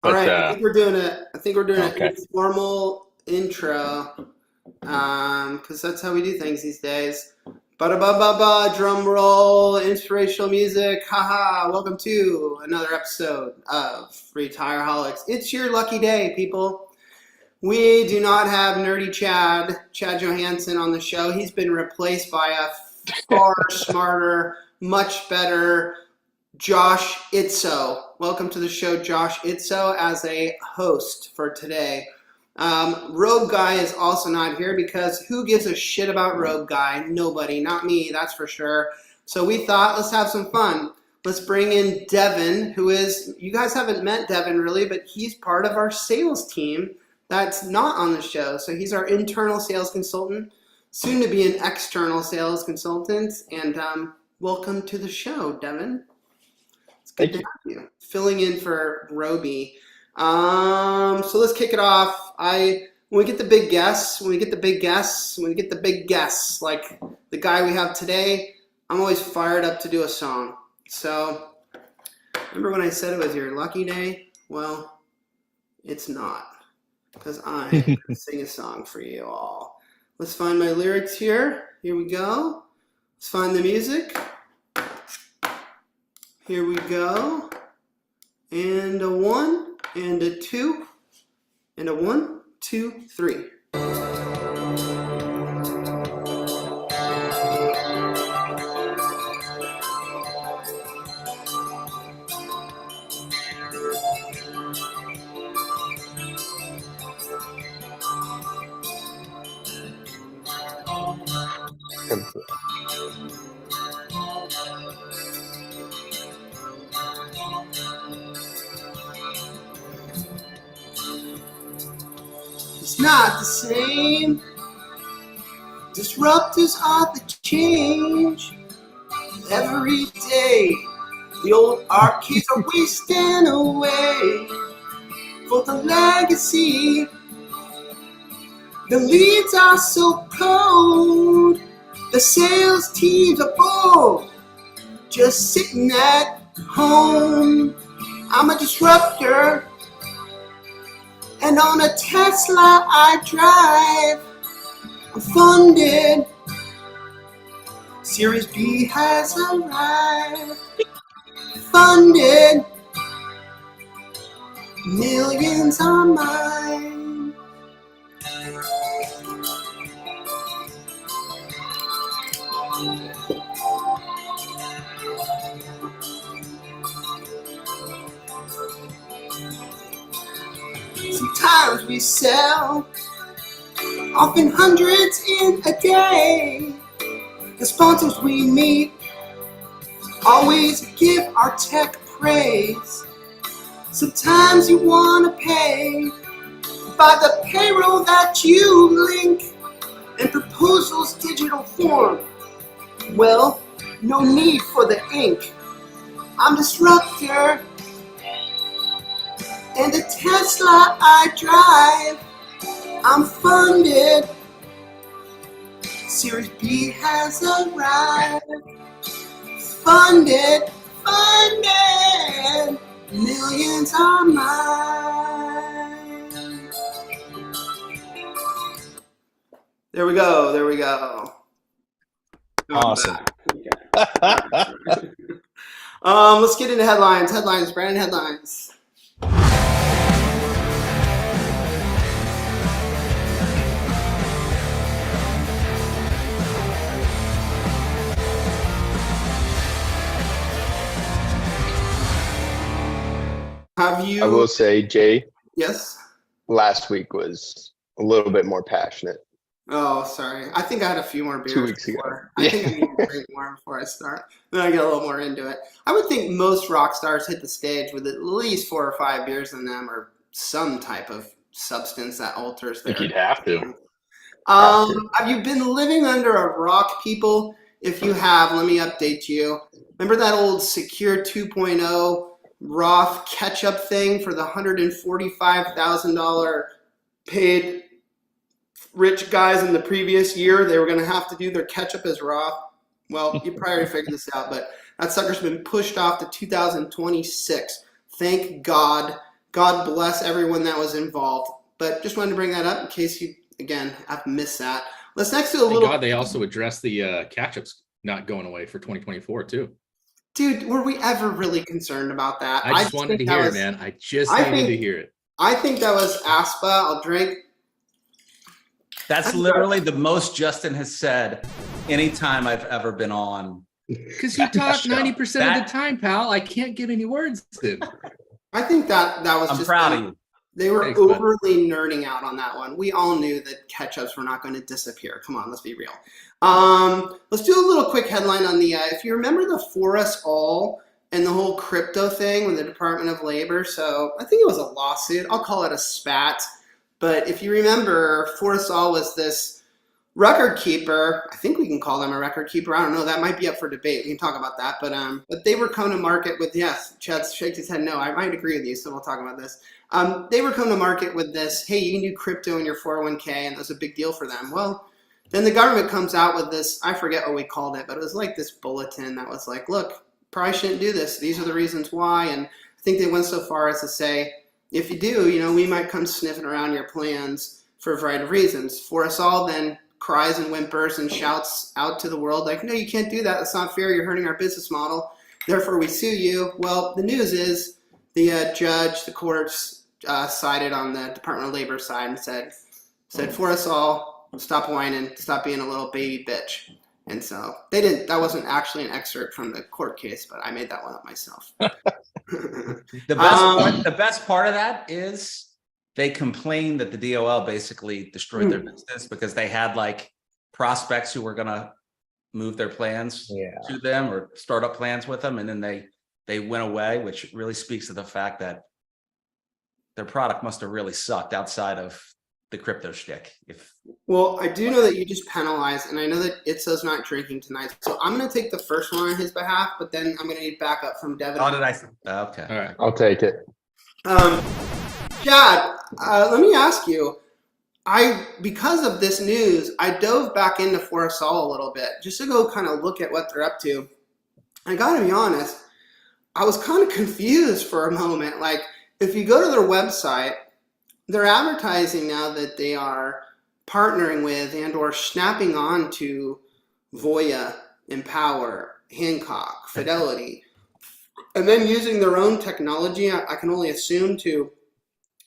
All right, But I think we're doing it. I think we're doing okay. an informal intro, because that's how we do things these days. Ba-da-ba-ba-ba, drum roll, inspirational music, haha. Welcome to another episode of Retireholics. It's your lucky day, people. We do not have nerdy Chad Johansson on the show. He's been replaced by a far smarter, much better Josh Itso. Welcome to the show, Josh Itso, as a host for today. Rogue Guy is also not here because who gives a shit about Rogue Guy? Nobody, not me, that's for sure. So we thought, let's have some fun. Let's bring in Devin, who is, you guys haven't met Devin really, but he's part of our sales team that's not on the show. So he's our internal sales consultant, soon to be an external sales consultant. And welcome to the show, Devin. Good to have you. Filling in for Roby. So let's kick it off. When we get the big guests, like the guy we have today, I'm always fired up to do a song. So remember when I said it was your lucky day? Well, it's not, because I sing a song for you all. Let's find my lyrics here. Here we go. Let's find the music. Here we go, and a 1, and a 2, and a 1, 2, 3. It's not the same. Disruptors are the change. Every day, the old arcades are wasting away. For the legacy, the leads are so cold. The sales teams are bored, just sitting at home. I'm a disruptor, and on a Tesla I drive. I'm funded. Series B has arrived. Funded. Millions are mine. Sometimes we sell, often hundreds in a day. The sponsors we meet always give our tech praise. Sometimes you want to pay by the payroll that you link and proposals digital form. Well, no need for the ink. I'm disruptor, and the Tesla I drive. I'm funded. Series B has arrived. Funded. Millions are mine. There we go. Awesome. Let's get into headlines. Brandon, headlines. I will say, Jay, Yes? last week was a little bit more passionate. Oh, sorry. I think I had a few more beers 2 weeks ago. I think I need to drink more before I start. Then I get a little more into it. I would think most rock stars hit the stage with at least 4 or 5 beers in them, or some type of substance that alters their... I think you'd have to. Have you been living under a rock, people? If you have, let me update you. Remember that old Secure 2.0 Roth catch-up thing for the $145,000 paid rich guys in the previous year? They were going to have to do their catch-up as Roth. Well, you probably figured this out, but that sucker's been pushed off to 2026. Thank God, God bless everyone that was involved. But just wanted to bring that up in case you, again, have missed that. Let's next do a Thank little. God they also addressed the catch-ups not going away for 2024 too. Dude, were we ever really concerned about that? I just wanted to hear it, man. I just needed to hear it. I think that was ASPA. I'll drink. That's literally the most Justin has said anytime I've ever been on. Because you talk 90% of the time, pal. I can't get any words in. I think that was I'm just proud of you. They were Thanks, bud. overly nerding out on that one. We all knew that catch-ups were not going to disappear. Come on, let's be real. Let's do a little quick headline on the, if you remember the ForUSAll and the whole crypto thing with the Department of Labor. So I think it was a lawsuit. I'll call it a spat. But if you remember, ForUSAll was this record keeper. I think we can call them a record keeper. I don't know. That might be up for debate. We can talk about that. But they were coming to market with, yes, Chad shakes his head no. I might agree with you, so we'll talk about this. They were coming to market with this, hey, you can do crypto in your 401k, and that was a big deal for them. Well, then the government comes out with this, I forget what we called it, but it was like this bulletin that was like, look, probably shouldn't do this. These are the reasons why. And I think they went so far as to say, if you do, we might come sniffing around your plans for a variety of reasons. ForUSAll then cries and whimpers and shouts out to the world like, no, you can't do that. That's not fair. You're hurting our business model. Therefore, we sue you. Well, the news is the judge, the courts, sided on the Department of Labor side and said ForUSAll, stop whining, stop being a little baby bitch. And so they didn't. That wasn't actually an excerpt from the court case, but I made that one up myself. The best part of that is they complained that the DOL basically destroyed their business because they had like prospects who were going to move their plans to them or start up plans with them, and then they went away, which really speaks to the fact that their product must have really sucked outside of the crypto shtick. Well, I do know that you just penalized, and I know that it says not drinking tonight. So I'm going to take the first one on his behalf, but then I'm going to need backup from Devin. Oh, did I? Okay. All right. I'll take it. Chad, let me ask you. Because of this news, I dove back into ForUSAll a little bit just to go kind of look at what they're up to. I got to be honest, I was kind of confused for a moment. Like, if you go to their website, they're advertising now that they are partnering with and or snapping on to Voya, Empower, Hancock, Fidelity, and then using their own technology, I can only assume, to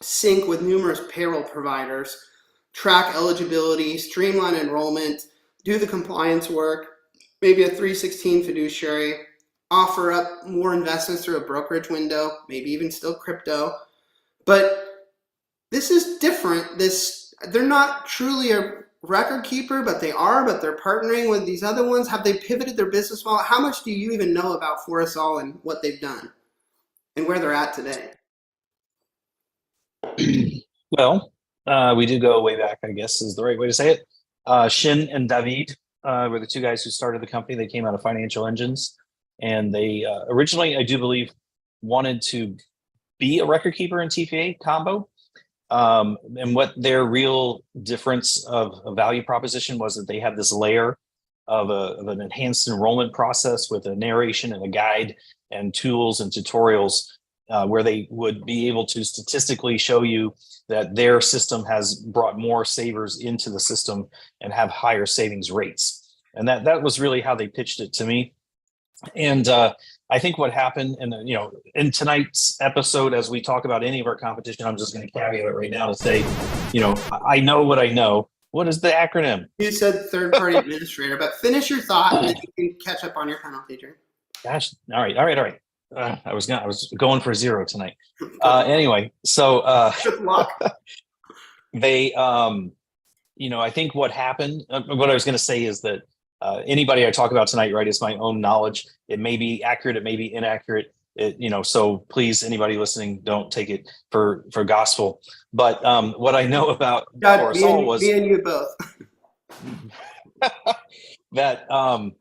sync with numerous payroll providers, track eligibility, streamline enrollment, do the compliance work, maybe a 316 fiduciary, offer up more investments through a brokerage window, maybe even still crypto. But this is different. They're not truly a record keeper, but they're partnering with these other ones. Have they pivoted their business model? How much do you even know about ForUSAll and what they've done and where they're at today? Well, we do go way back, I guess is the right way to say it. Shin and David were the two guys who started the company. They came out of Financial Engines, and they originally, I do believe, wanted to be a record keeper and TPA combo. And what their real difference of a value proposition was that they had this layer of an enhanced enrollment process with a narration and a guide and tools and tutorials where they would be able to statistically show you that their system has brought more savers into the system and have higher savings rates. And that was really how they pitched it to me. And I think what happened, and in tonight's episode, as we talk about any of our competition, I'm just going to caveat it right now to say, I know what I know. What is the acronym? You said third-party administrator, but finish your thought and then you can catch up on your penalty drink. Gosh, all right. I was going for 0 tonight. Anyway, so Good luck. they, I think what happened. What I was going to say is that anybody I talk about tonight, right, is my own knowledge. It may be accurate, it may be inaccurate. So please, anybody listening, don't take it for gospel. But what I know about ForUSAll was me and you both. that I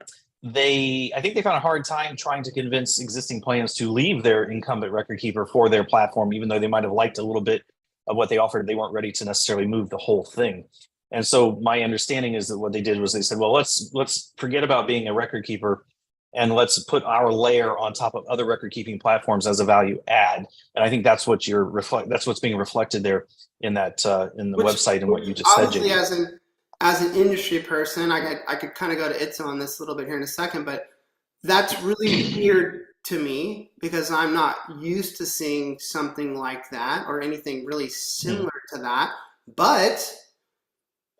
think they found a hard time trying to convince existing plans to leave their incumbent record keeper for their platform, even though they might have liked a little bit of what they offered. They weren't ready to necessarily move the whole thing. And so my understanding is that what they did was they said, well, let's forget about being a record keeper and let's put our layer on top of other record keeping platforms as a value add. And I think that's what that's what's being reflected there in that in the website and what you just said, Obviously, JD. as an industry person, I could kind of go to ITSA on this a little bit here in a second, but that's really weird to me because I'm not used to seeing something like that or anything really similar to that. But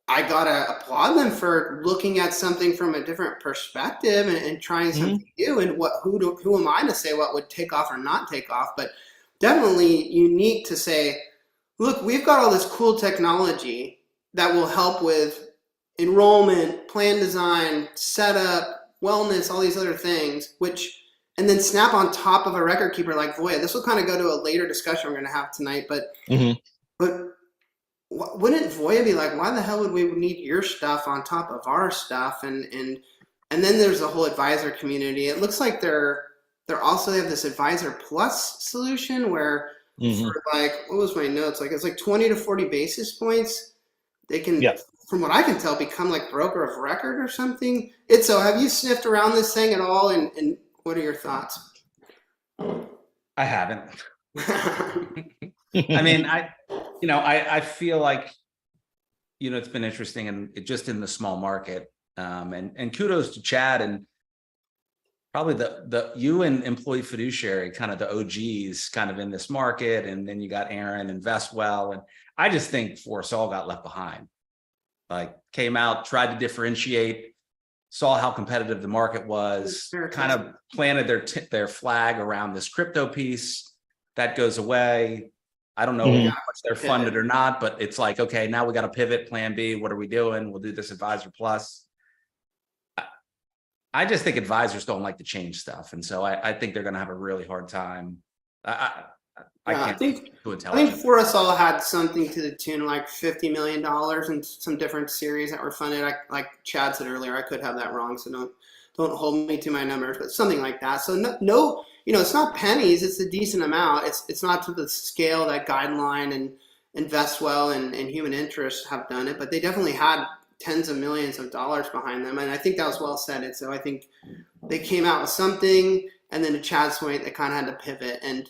I gotta applaud them for looking at something from a different perspective and trying something new. And who am I to say what would take off or not take off? But definitely unique to say, look, we've got all this cool technology that will help with enrollment, plan design, setup, wellness, all these other things, and then snap on top of a record keeper like Voya. This will kind of go to a later discussion we're going to have tonight, but wouldn't Voya be like, why the hell would we need your stuff on top of our stuff? And then there's the whole advisor community. It looks like they have this Advisor Plus solution where for like, what was my notes? Like it's like 20 to 40 basis points. They can, from what I can tell, become like broker of record or something. So have you sniffed around this thing at all? And what are your thoughts? I haven't. I mean, I feel like, it's been interesting and just in the small market. And kudos to Chad and probably you and Employee Fiduciary, kind of the OGs kind of in this market. And then you got Aaron and Vestwell. And I just think ForUSAll got left behind. Like came out, tried to differentiate, saw how competitive the market was, kind of planted their flag around this crypto piece. That goes away. I don't know how much they're funded or not, but it's like, okay, now we got to pivot, plan B. What are we doing? We'll do this Advisor Plus. I just think advisors don't like to change stuff. And so I think they're going to have a really hard time. I think ForUSAll had something to the tune of like $50 million in some different series that were funded. Like Chad said earlier, I could have that wrong, so don't hold me to my numbers, but something like that. So no, it's not pennies; it's a decent amount. It's not to the scale that Guideline and Vestwell and Human Interest have done it, but they definitely had tens of millions of dollars behind them, and I think that was well said. And so I think they came out with something, and then to Chad's point, they kind of had to pivot. And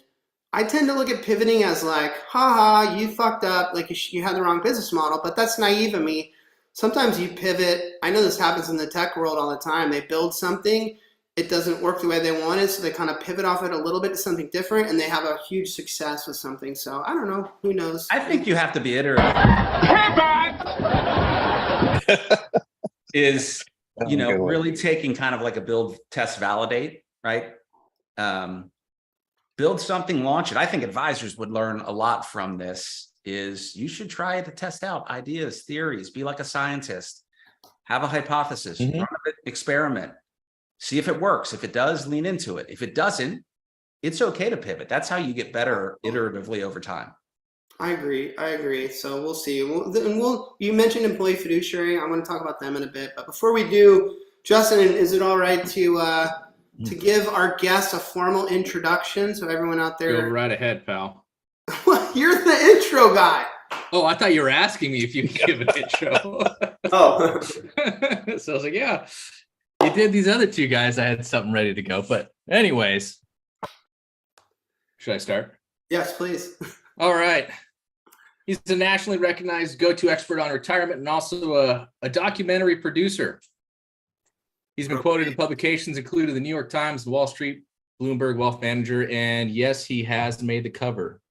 I tend to look at pivoting as like, haha, you fucked up, like you had the wrong business model, but that's naive of me. Sometimes you pivot. I know this happens in the tech world all the time. They build something, it doesn't work the way they wanted, so they kind of pivot off it a little bit to something different, and they have a huge success with something. So I don't know, who knows? I think you have to be iterative. Is, really taking kind of like a build, test, validate, right? Build something, launch it. I think advisors would learn a lot from this. Is you should try to test out ideas, theories, be like a scientist, have a hypothesis, run an experiment, see if it works. If it does, lean into it. If it doesn't, it's okay to pivot. That's how you get better iteratively over time. I agree. So we'll see. You mentioned Employee Fiduciary. I'm going to talk about them in a bit. But before we do, Justin, is it all right to give our guests a formal introduction so everyone out there? Go right ahead, pal. You're the intro guy. Oh, I thought you were asking me if you could give an intro. Oh. So I was like, yeah. You did these other two guys. I had something ready to go. But anyways, should I start? Yes, please. All right. He's a nationally recognized go-to expert on retirement and also a documentary producer. He's been quoted in publications including the New York Times, the Wall Street, Bloomberg, Wealth Manager, and yes, he has made the cover.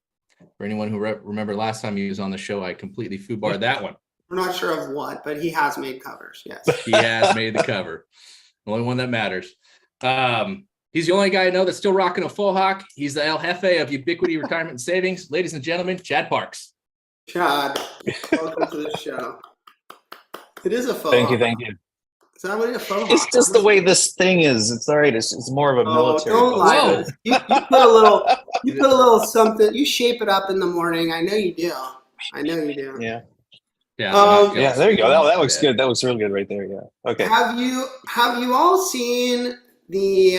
For anyone who remember last time he was on the show, I completely foobarred that one. I'm not sure of what, but he has made covers, yes. He has made the cover. The only one that matters. He's the only guy I know that's still rocking a full hawk. He's the El Jefe of Ubiquity Retirement and Savings. Ladies and gentlemen, Chad Parks. Chad, welcome to the show. It is a faux Thank hawk. you. Is that what a faux It's hawk? just the way this thing is. It's all right. It's more of a military. Don't lie. Whoa. You put a little something. You shape it up in the morning. I know you do. Yeah. Yeah. There you go. That looks good. That looks real good right there. Yeah. Okay. Have you all seen the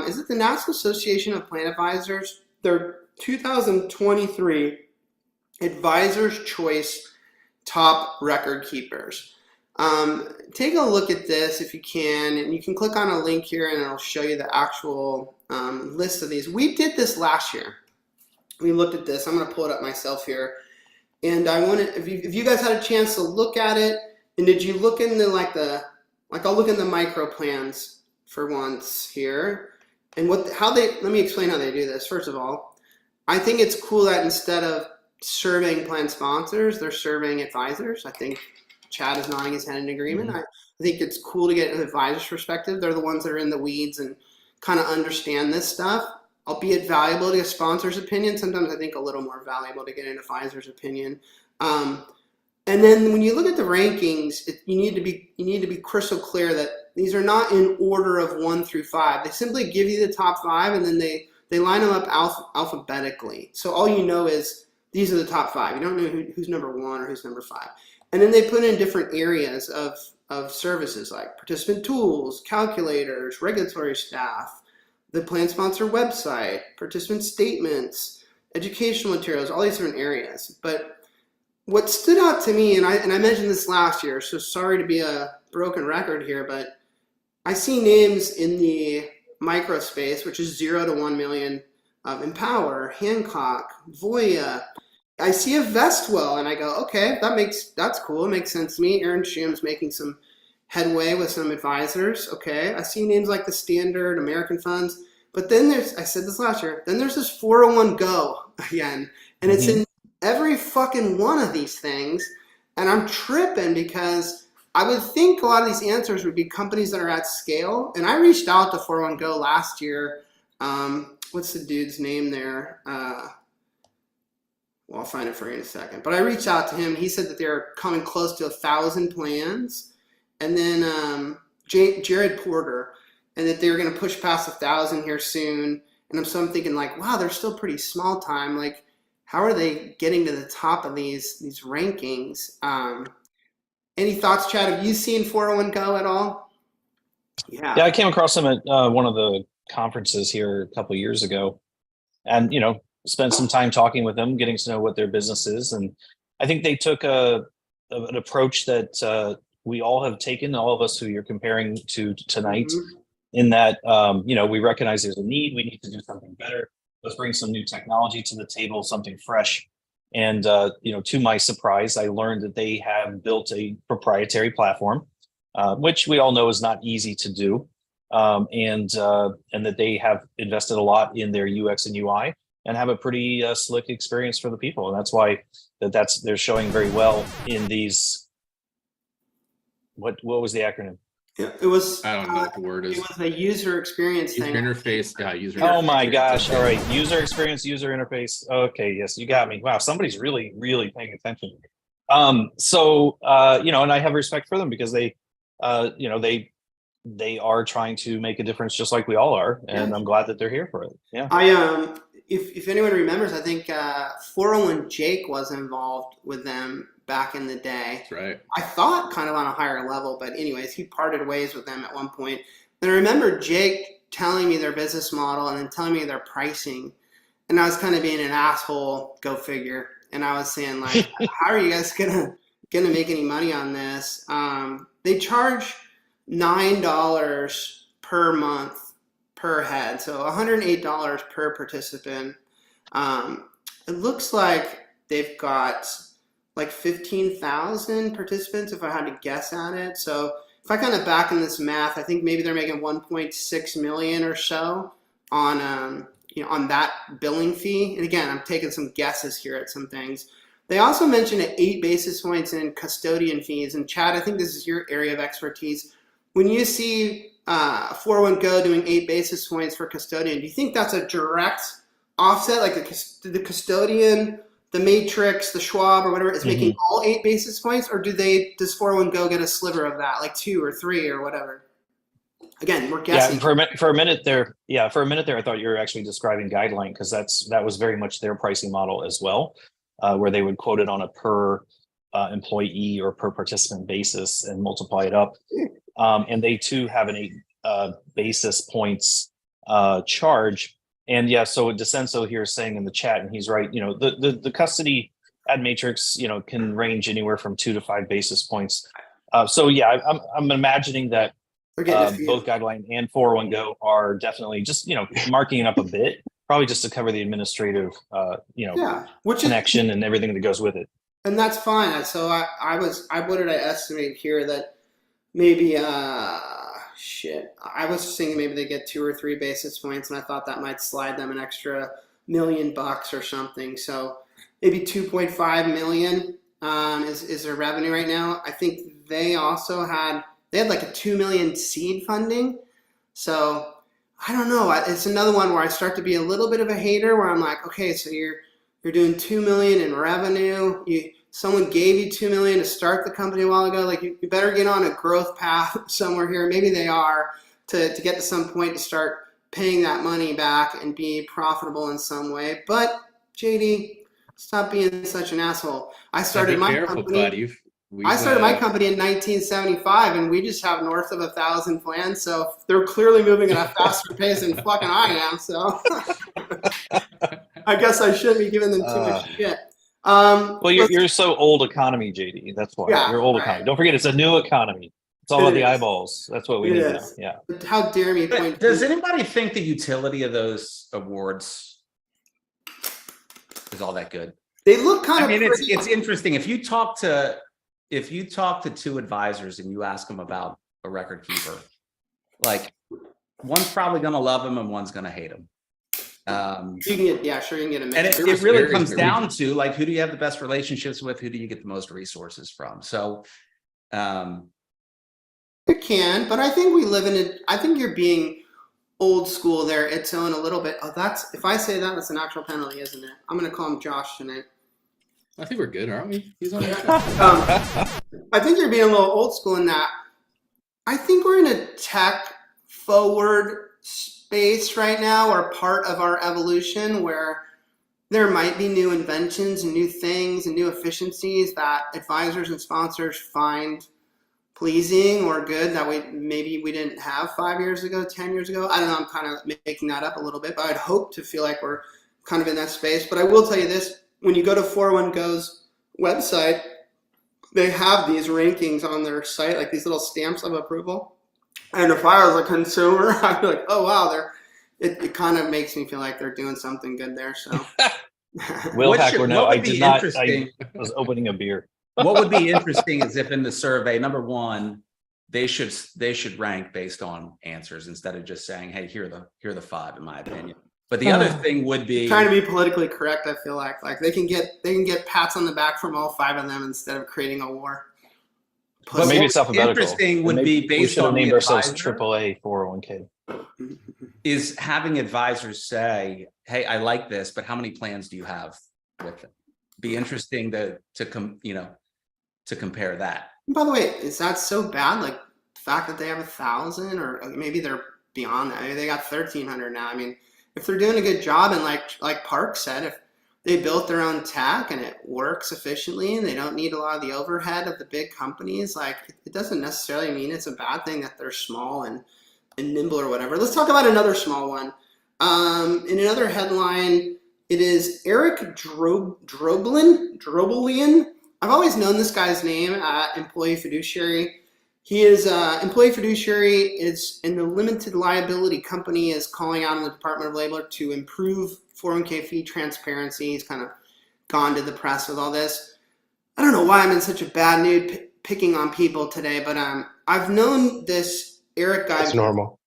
is it the National Association of Plan Advisors? Their 2023 Advisors Choice Top Record Keepers. Take a look at this if you can, and you can click on a link here and it'll show you the actual list of these. We did this last year. We looked at this. I'm going to pull it up myself here. And I want to, if you guys had a chance to look at it, and did you look in the, I'll look in the micro plans for once here. And let me explain how they do this. First of all, I think it's cool that instead of surveying plan sponsors, they're surveying advisors. I think Chad is nodding his head in agreement. Mm-hmm. I think it's cool to get an advisor's perspective. They're the ones that are in the weeds and kind of understand this stuff. Albeit valuable to get a sponsor's opinion, sometimes I think a little more valuable to get an advisor's opinion. And then when you look at the rankings, you need to be crystal clear that these are not in order of 1 through 5. They simply give you the top 5, and then they line them up alphabetically. So all you know is these are the top 5. You don't know who's number 1 or who's number 5. And then they put in different areas of services like participant tools, calculators, regulatory staff, the plan sponsor website, participant statements, educational materials, all these different areas. But what stood out to me, and I mentioned this last year, so sorry to be a broken record here, but I see names in the micro space, which is 0 to 1 million, of Empower, Hancock, Voya. I see a Vestwell, and I go, okay, that's cool. It makes sense to me. Aaron Shum's making some headway with some advisors. Okay, I see names like the Standard, American Funds, but then I said this last year, then there's this 401 Go again, and it's in every fucking one of these things, and I'm tripping because I would think a lot of these answers would be companies that are at scale, and I reached out to 401 Go last year. What's the dude's name there? Well, I'll find it for you in a second, but I reached out to him. He said that they're coming close to 1,000 plans. And then Jared Porter, and that they were going to push past 1,000 here soon. And I'm thinking like, wow, they're still pretty small time. Like, how are they getting to the top of these rankings? Any thoughts, Chad? Have you seen 401 Go at all? Yeah, I came across them at one of the conferences here a couple of years ago, and spent some time talking with them, getting to know what their business is. And I think they took an approach that we all have taken, all of us who you're comparing to tonight, in that, we recognize there's a need, we need to do something better. Let's bring some new technology to the table, something fresh. And, to my surprise, I learned that they have built a proprietary platform, which we all know is not easy to do. And that they have invested a lot in their UX and UI and have a pretty slick experience for the people. And that's why they're showing very well in these. What was the acronym? Yeah, it was. I don't know what the word is. It was a user experience User thing. interface. Yeah, user interface. Oh my gosh. All right. User experience, user interface. Okay. Yes, you got me. Wow. Somebody's really, really paying attention. And I have respect for them because they are trying to make a difference just like we all are. And I'm glad that they're here for it. Yeah. If anyone remembers, I think 401 Jake was involved with them back in the day. That's right. I thought kind of on a higher level, but anyways, he parted ways with them at one point. And I remember Jake telling me their business model and then telling me their pricing. And I was kind of being an asshole, go figure. And I was saying like, how are you guys gonna make any money on this? They charge $9 per month per head, so $108 per participant. It looks like they've got like 15,000 participants if I had to guess at it. So if I kind of back in this math, I think maybe they're making 1.6 million or so on on that billing fee. And again, I'm taking some guesses here at some things. They also mentioned 8 basis points in custodian fees. And Chad, I think this is your area of expertise. When you see 401 Go doing 8 basis points for custodian, do you think that's a direct offset? Like the custodian, the Matrix, the Schwab, or whatever is making all 8 basis points, or does 401 Go get a sliver of that, like 2 or 3 or whatever? Again, we're guessing. Yeah, for a minute there, I thought you were actually describing Guideline, because that was very much their pricing model as well, where they would quote it on a per employee or per participant basis and multiply it up. And they too have an 8 basis points charge. And yeah, so DeCenso here is saying in the chat, and he's right, the custody ad matrix, can range anywhere from 2 to 5 basis points. So yeah, I'm imagining that We're getting a few. both Guideline and 401 Go are definitely just marking it up a bit, probably just to cover the administrative Yeah, which is, connection and everything that goes with it. and that's fine. So what did I estimate here that maybe shit. I was thinking maybe they get 2 or 3 basis points, and I thought that might slide them an extra $1 million or something. So maybe 2.5 million is their revenue right now. I think they also had like a 2 million seed funding. So I don't know. It's another one where I start to be a little bit of a hater, where I'm like, okay, so you're doing 2 million in revenue. Someone gave you 2 million to start the company a while ago. Like you better get on a growth path somewhere here. Maybe they are to get to some point to start paying that money back and be profitable in some way. But JD, stop being such an asshole. I started my company. I started my company in 1975, and we just have north of 1,000 plans. So they're clearly moving at a faster pace than fucking I am. So I guess I shouldn't be giving them too much shit. Well, you're so old economy, JD. That's why you're old economy. Don't forget, it's a new economy. It's all about the eyeballs. That's what we need now. Yeah. But how dare me point? Does anybody think the utility of those awards is all that good? They look kind of. I mean, it's interesting. If you talk to 2 advisors and you ask them about a record keeper, like one's probably going to love him and one's going to hate him. You can get, you can get a mix. And it really comes down to like, who do you have the best relationships with? Who do you get the most resources from? So, it can, but I think we live in it. I think you're being old school there. It's on a little bit. Oh, if I say that, that's an actual penalty, isn't it? I'm going to call him Josh tonight. I think we're good, aren't we? He's on. I think you're being a little old school in that. I think we're in a tech forward space right now, or part of our evolution, where there might be new inventions and new things and new efficiencies that advisors and sponsors find pleasing or good that we didn't have 5 years ago, 10 years ago. I don't know. I'm kind of making that up a little bit, but I'd hope to feel like we're kind of in that space. But I will tell you this. When you go to 401go's website, they have these rankings on their site, like these little stamps of approval. And if I was a consumer, I'd be like, oh, wow, it kind of makes me feel like they're doing something good there. So, Will Hacker, no, I did not. I was opening a beer. What would be interesting is if in the survey, number one, they should rank based on answers instead of just saying, hey, here are the 5, in my opinion. But the other thing would be trying to be politically correct. I feel like they can get pats on the back from all 5 of them instead of creating a war. But maybe it's alphabetical. Interesting would be based on named ourselves AAA 401k. Is having advisors say, "Hey, I like this, but how many plans do you have with it?" Be interesting to compare that. And by the way, is that so bad? Like the fact that they have 1,000, or maybe they're beyond that. Maybe they got 1,300 now. I mean, if they're doing a good job, and like Park said, if they built their own tech and it works efficiently and they don't need a lot of the overhead of the big companies, like it doesn't necessarily mean it's a bad thing that they're small and nimble or whatever. Let's talk about another small one. In another headline, it is Eric Droblian. I've always known this guy's name at Employee Fiduciary. He is Employee Fiduciary is in the limited liability company is calling out on the Department of Labor to improve 401k fee transparency. He's kind of gone to the press with all this. I don't know why I'm in such a bad mood picking on people today, but I've known this Eric guy. It's normal.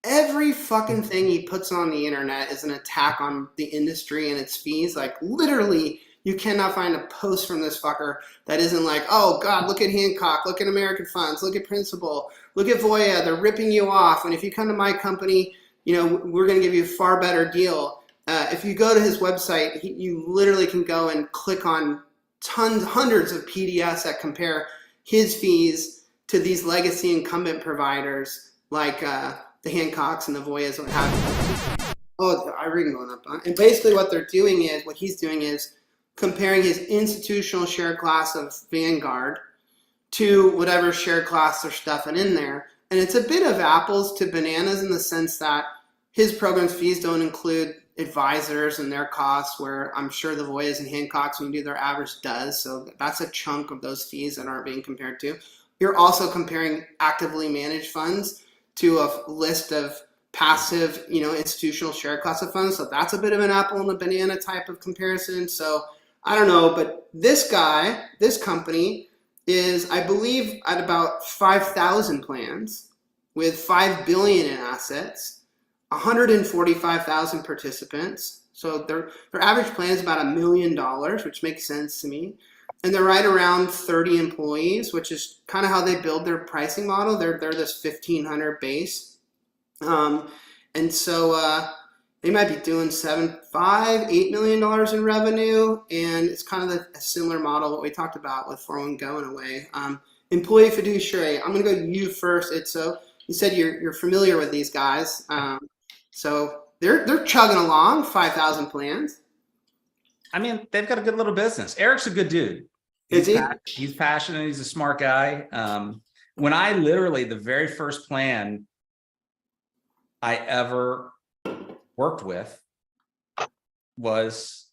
Every fucking thing he puts on the internet is an attack on the industry and its fees. Like literally, you cannot find a post from this fucker that isn't like, oh God, look at Hancock, look at American Funds, look at Principal, look at Voya, they're ripping you off. And if you come to my company, we're going to give you a far better deal. If you go to his website, you literally can go and click on hundreds of PDFs that compare his fees to these legacy incumbent providers like the Hancocks and the Voyas. What have you. Oh, I read going up. And basically what he's doing is comparing his institutional share class of Vanguard to whatever share class they're stuffing in there. And it's a bit of apples to bananas in the sense that his program's fees don't include advisors and their costs, where I'm sure the Voyas and Hancocks, when you do their average, does. So that's a chunk of those fees that aren't being compared to. you're also comparing actively managed funds to a list of passive, institutional share class of funds. So that's a bit of an apple and the banana type of comparison. So I don't know, but this company is, I believe, at about 5,000 plans with $5 billion in assets, 145,000 participants. So their average plan is about $1 million, which makes sense to me. And they're right around 30 employees, which is kind of how they build their pricing model. They're this 1,500 base. And so they might be doing $8 million in revenue. And it's kind of a similar model what we talked about with 401go in a way. Employee Fiduciary, I'm going to go to you first. You said you're familiar with these guys. So they're chugging along, 5,000 plans. I mean, they've got a good little business. Eric's a good dude. He's passionate. He's a smart guy. When I literally, the very first plan I ever worked with was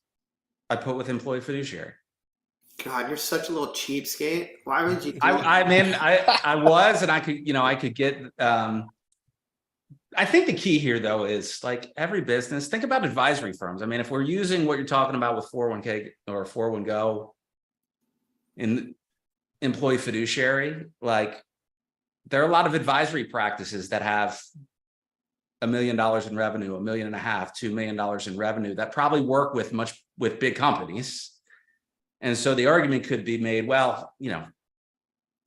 I put with Employee Fiduciary. God, you're such a little cheapskate. Why would you do I was, and I could get, I think the key here though is like every business, think about advisory firms. I mean, if we're using what you're talking about with 401k or 401go in Employee Fiduciary, like there are a lot of advisory practices that have $1 million in revenue, $1.5 million, $2 million in revenue that probably work with big companies. And so the argument could be made, well,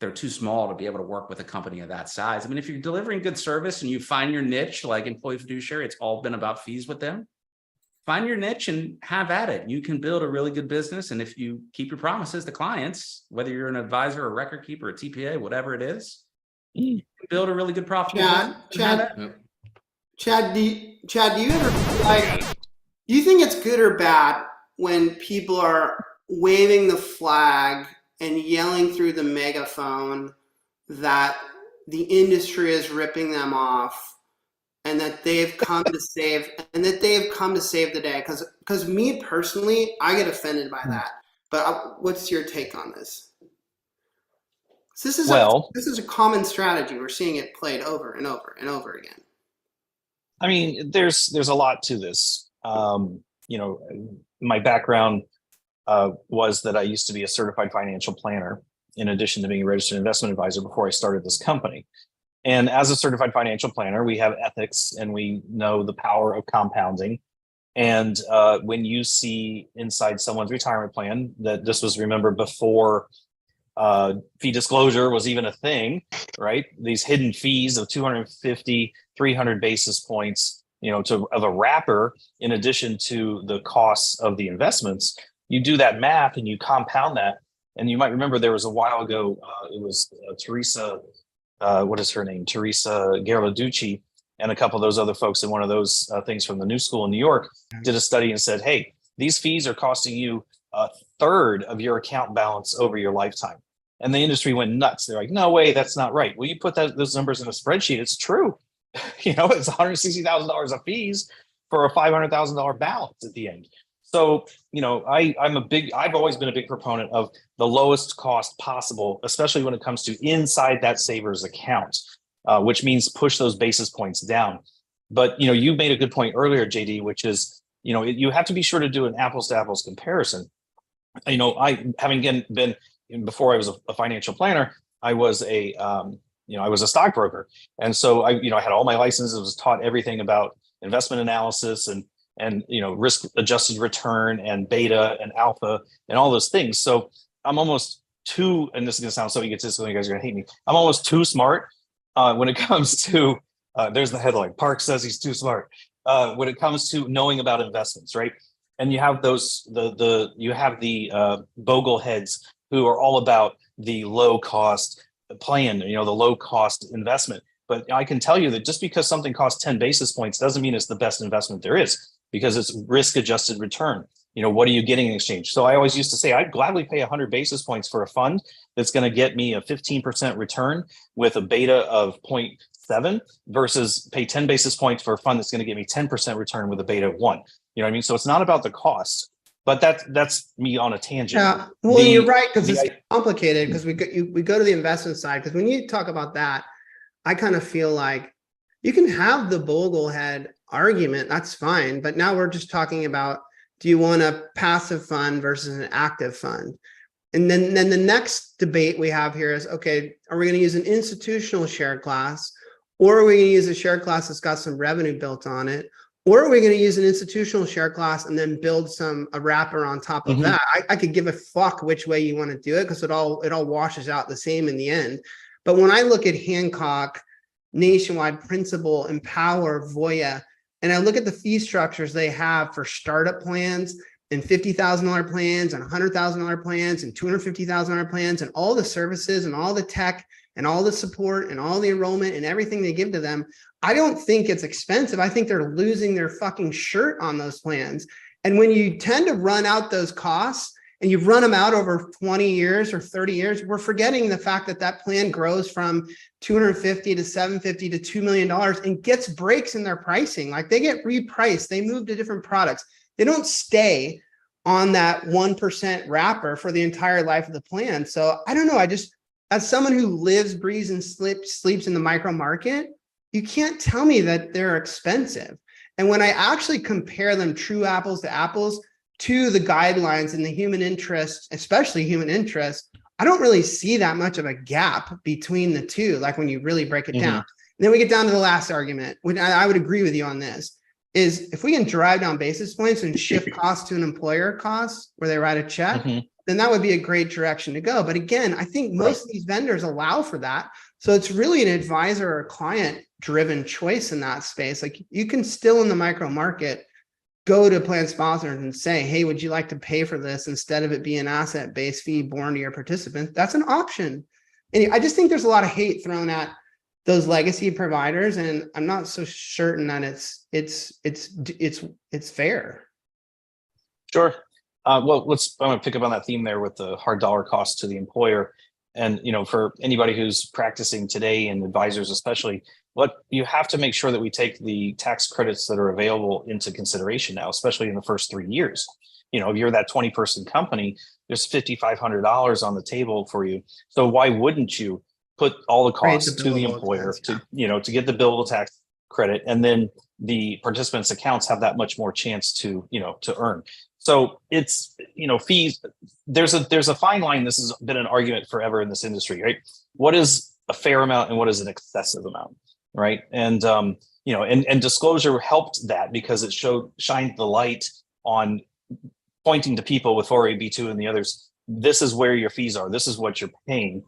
they're too small to be able to work with a company of that size. I mean, if you're delivering good service and you find your niche, like Employee Fiduciary, it's all been about fees with them. Find your niche and have at it. You can build a really good business. And if you keep your promises to clients, whether you're an advisor, a record keeper, a TPA, whatever it is, you can build a really good profitable business. Chad, do you ever do you think it's good or bad when people are waving the flag and yelling through the megaphone that the industry is ripping them off and that they've come to save the day? Because me personally, I get offended by that. But what's your take on this? This is a common strategy. We're seeing it played over and over and over again. I mean, there's a lot to this. My background was that I used to be a certified financial planner in addition to being a registered investment advisor before I started this company. And as a certified financial planner, we have ethics and we know the power of compounding. And when you see inside someone's retirement plan, that this was, remember, before fee disclosure was even a thing, right? These hidden fees of 250, 300 basis points, of a wrapper, in addition to the costs of the investments. You do that math and you compound that. And you might remember there was a while ago, it was Teresa, what is her name? Teresa Gerladucci, and a couple of those other folks in one of those things from the New School in New York did a study and said, hey, these fees are costing you a third of your account balance over your lifetime. And the industry went nuts. They're like, no way, that's not right. Well, you put those numbers in a spreadsheet, it's true. It's $160,000 of fees for a $500,000 balance at the end. So, I've always been a big proponent of the lowest cost possible, especially when it comes to inside that saver's account, which means push those basis points down. But, you made a good point earlier, JD, which is, you have to be sure to do an apples to apples comparison. Before I was a financial planner, I was a stockbroker. And so I had all my licenses, was taught everything about investment analysis and risk adjusted return and beta and alpha and all those things. So I'm almost too, and this is going to sound so egotistical, you guys are going to hate me. I'm almost too smart when it comes to, there's the headline, Park says he's too smart. When it comes to knowing about investments, right? And you have the bogle heads who are all about the low cost plan, the low cost investment. But I can tell you that just because something costs 10 basis points doesn't mean it's the best investment there is, because it's risk adjusted return. What are you getting in exchange? So I always used to say, I'd gladly pay 100 basis points for a fund that's going to get me a 15% return with a beta of 0.7 versus pay 10 basis points for a fund that's going to get me 10% return with a beta of 1. You know what I mean? So it's not about the cost. but that's me on a tangent. Yeah, well, The- you're right, because the- it's complicated, because we go to the investment side, because when you talk about that, I kind of feel like you can have the Boglehead argument, that's fine, but now we're just talking about, do you want a passive fund versus an active fund? And then the next debate we have here is, okay, are we going to use an institutional share class, or are we going to use a share class that's got some revenue built on it? Or are we going to use an institutional share class and then build a wrapper on top of that? I could give a fuck which way you want to do it, because it all washes out the same in the end. But when I look at Hancock, Nationwide, Principal, Empower, Voya, and I look at the fee structures they have for startup plans and $50,000 plans and $100,000 plans and $250,000 plans and all the services and all the tech and all the support and all the enrollment and everything they give to them, I don't think it's expensive. I think they're losing their fucking shirt on those plans. And when you tend to run out those costs and you run them out over 20 years or 30 years, we're forgetting the fact that that plan grows from 250 to 750 to $2 million and gets breaks in their pricing. Like, they get repriced, they move to different products. They don't stay on that 1% wrapper for the entire life of the plan. So I don't know. I just, as someone who lives, breathes, and sleeps in the micro market, you can't tell me that they're expensive. And when I actually compare them, true apples to apples, to the guidelines and the human interest, especially human interest, I don't really see that much of a gap between the two, like when you really break it down. And then we get down to the last argument, which I would agree with you on this, is if we can drive down basis points and shift costs to an employer cost where they write a check, then that would be a great direction to go. But again, I think most of these vendors allow for that. So it's really an advisor or client driven choice in that space. Like, you can still in the micro market go to plan sponsors and say, hey, would you like to pay for this instead of it being an asset-based fee borne to your participant? That's an option. And I just think there's a lot of hate thrown at those legacy providers, and I'm not so certain that it's fair. Sure. Well, I'm going to pick up on that theme there with the hard dollar cost to the employer. And, for anybody who's practicing today, and advisors especially, what you have to make sure that we take the tax credits that are available into consideration now, especially in the first 3 years. If you're that 20-person company, there's $5,500 on the table for you. So why wouldn't you put all the costs to the employer to get the billable tax credit, and then the participants' accounts have that much more chance to earn. So it's, fees, there's a fine line. This has been an argument forever in this industry, right? What is a fair amount and what is an excessive amount, right? And and disclosure helped that, because it shined the light on pointing to people with 4A/B2 and the others. This is where your fees are. This is what you're paying.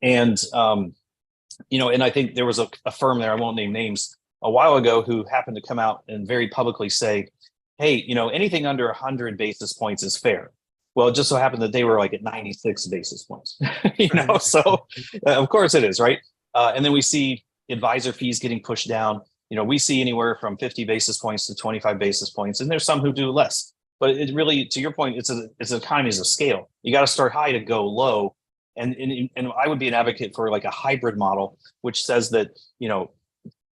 And and I think there was a firm there, I won't name names, a while ago, who happened to come out and very publicly say, hey, anything under 100 basis points is fair. Well, it just so happened that they were like at 96 basis points, so of course it is, right? And then we see advisor fees getting pushed down. We see anywhere from 50 basis points to 25 basis points, and there's some who do less. But it really, to your point, it's economies of scale. You got to start high to go low. And I would be an advocate for like a hybrid model, which says that,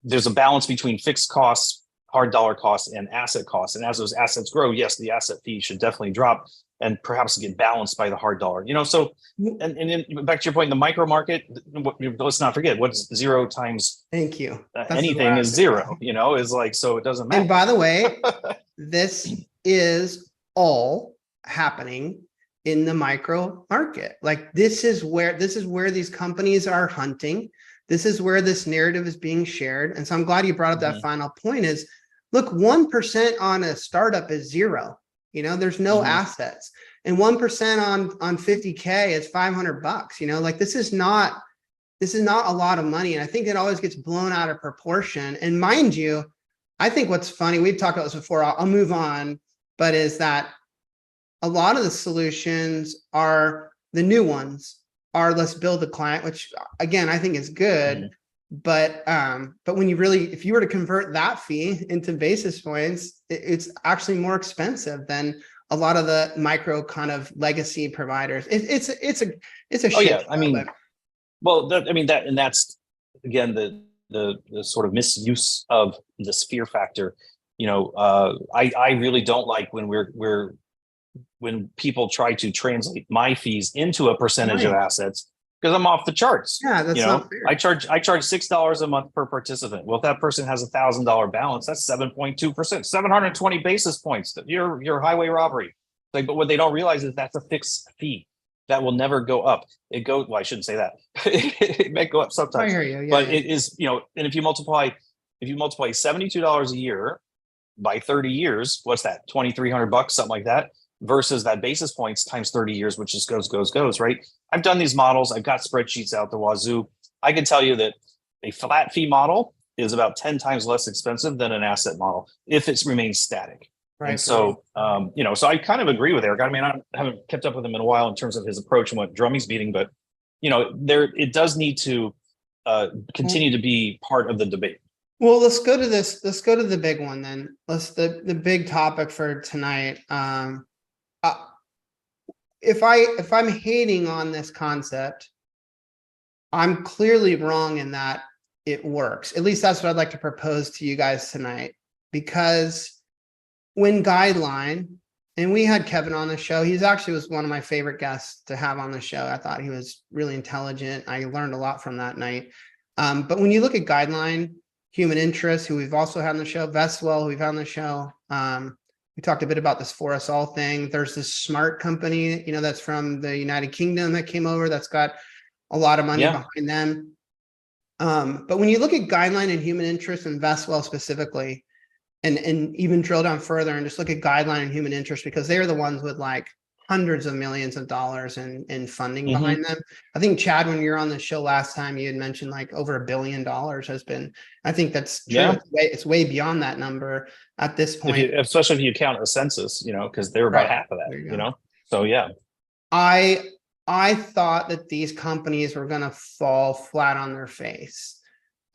there's a balance between fixed costs, hard dollar costs, and asset costs. And as those assets grow, yes, the asset fee should definitely drop and perhaps get balanced by the hard dollar. So, and then back to your point, the micro market, let's not forget, what's 0 times Thank you. Anything is 0, is like, so it doesn't matter. And by the way, this is all happening in the micro market. Like, this is where these companies are hunting. This is where this narrative is being shared. And so I'm glad you brought up that final point is, look, 1% on a startup is 0. There's no assets, and 1% on 50K is $500. Like, this is not a lot of money. And I think it always gets blown out of proportion. And mind you, I think what's funny, we've talked about this before, I'll move on, but is that a lot of the solutions are the new ones are, let's build a client, which again, I think is good. But when you really, if you were to convert that fee into basis points, it's actually more expensive than a lot of the micro kind of legacy providers. It's a shit. Yeah. I mean, well, and that's again the sort of misuse of this fear factor. I really don't like when we're when people try to translate my fees into a percentage of Right. assets, because I'm off the charts. Yeah, that's You know, not fair. I charge $6 a month per participant. Well, if that person has $1,000 balance, that's 7.2%, 720 basis points. Your highway robbery. Like, but what they don't realize is that's a fixed fee that will never go up. Well, I shouldn't say that. It may go up I sometimes, hear you. Yeah, but yeah. it is, you know, and if you multiply $72 a year by 30 years, what's that? $2,300, something like that, versus that basis points times 30 years, which just goes, right? I've done these models. I've got spreadsheets out the wazoo. I can tell you that a flat fee model is about 10 times less expensive than an asset model if it remains static. Right. And so, you know, so I kind of agree with Eric. I mean, I haven't kept up with him in a while in terms of his approach and what drum he's beating, but you know, it does need to continue to be part of the debate. Well, let's go to this. Let's go to the big one then. The big topic for tonight. If I'm hating on this concept, I'm clearly wrong in that it works. At least that's what I'd like to propose to you guys tonight. Because when Guideline, and we had Kevin on the show, he's actually was one of my favorite guests to have on the show. I thought he was really intelligent. I learned a lot from that night. But when you look at Guideline, Human Interest, who we've also had on the show, Vestwell, who we've had on the show. We talked a bit about this ForUSAll thing. There's this smart company, you know, that's from the United Kingdom that came over, that's got a lot of money behind them. But when you look at Guideline and Human Interest and Vestwell specifically, and even drill down further and just look at Guideline and Human Interest, because they are the ones with like hundreds of millions of dollars in funding behind them. I think, Chad, when you were on the show last time, you had mentioned like over $1 billion has been, I think that's true. Yeah. It's way beyond that number at this point. Especially if you count a census, you know, because they're about half of that, There you you go. know? So, yeah. I thought that these companies were going to fall flat on their face.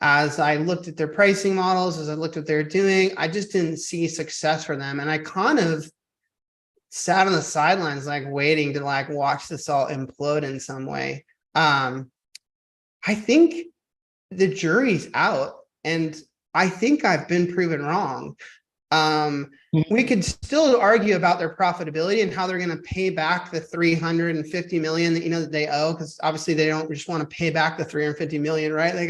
As I looked at their pricing models, as I looked at what they're doing, I just didn't see success for them. And I kind of sat on the sidelines, like waiting to like watch this all implode in some way. I think the jury's out, and I think I've been proven wrong. We could still argue about their profitability and how they're going to pay back the $350 million that, you know, that they owe, because obviously they don't just want to pay back the $350 million, right? They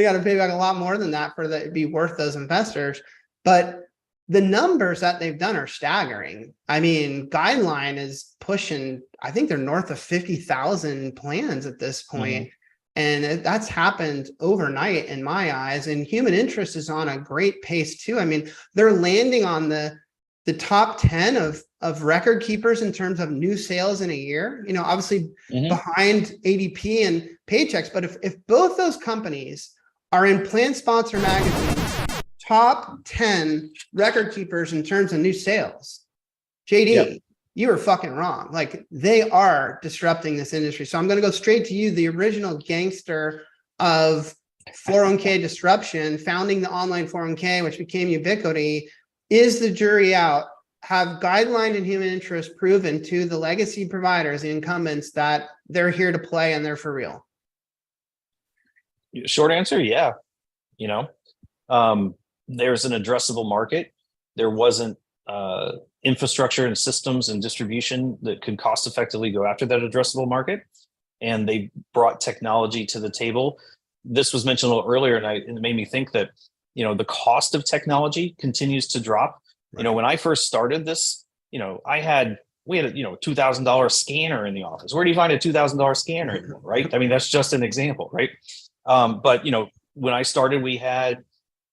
got to pay back a lot more than that for that to be worth those investors. But the numbers that they've done are staggering. I mean, Guideline is pushing, I think they're north of 50,000 plans at this point. And that's happened overnight in my eyes. And Human Interest is on a great pace too. I mean, they're landing on the top 10 of record keepers in terms of new sales in a year, you know, obviously behind ADP and Paychecks. But if both those companies are in Plan Sponsor Magazine's top 10 record keepers in terms of new sales, JD, you were fucking wrong. Like, they are disrupting this industry. So I'm going to go straight to you, the original gangster of 401k disruption, founding the online 401k, which became Ubiquity. Is the jury out? Have Guideline and Human Interest proven to the legacy providers, the incumbents, that they're here to play and they're for real? Short answer, yeah. You know, there's an addressable market. There wasn't infrastructure and systems and distribution that could cost effectively go after that addressable market. And they brought technology to the table. This was mentioned a little earlier, and it made me think that, you know, the cost of technology continues to drop. Right. You know, when I first started this, you know, we had a, you know, $2,000 scanner in the office. Where do you find a $2,000 scanner anymore, right? I mean, that's just an example, right? But, you know, when I started, we had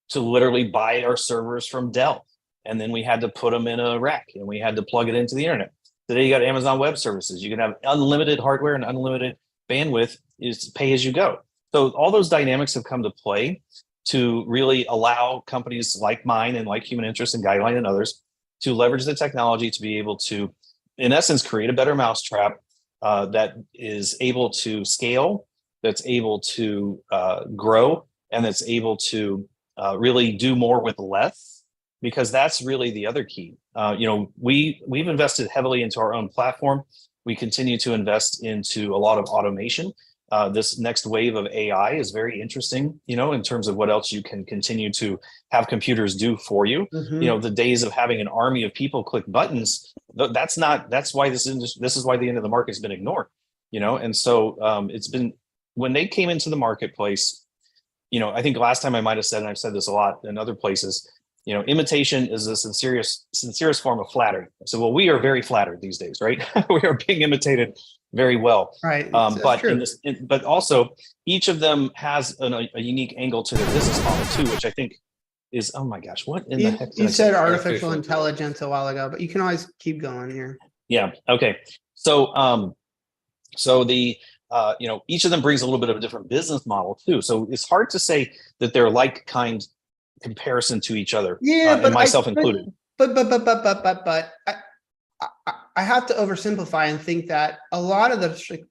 to literally buy our servers from Dell, and then we had to put them in a rack, and we had to plug it into the internet. Today, you got Amazon Web Services. You can have unlimited hardware and unlimited bandwidth, is pay as you go. So all those dynamics have come to play to really allow companies like mine and like Human Interest and Guideline and others to leverage the technology to be able to, in essence, create a better mousetrap that is able to scale, that's able to grow, and that's able to really do more with less, because that's really the other key. You know, we've invested heavily into our own platform. We continue to invest into a lot of automation. This next wave of AI is very interesting, in terms of what else you can continue to have computers do for you. The days of having an army of people click buttons, that's why this is why the end of the market's been ignored, and so it's been, when they came into the marketplace, I think last time I might have said, and I've said this a lot in other places, imitation is the sincerest form of flattery. So, well, we are very flattered these days, right? We are being imitated very well. Right. But also each of them has a unique angle to their business model too, which I think is, oh my gosh, what in the heck? You said artificial intelligence a while ago, but you can always keep going here. Yeah. Okay. So, each of them brings a little bit of a different business model too. So it's hard to say that they're like kind comparison to each other. Yeah, but and myself included. But I have to oversimplify and think that a lot of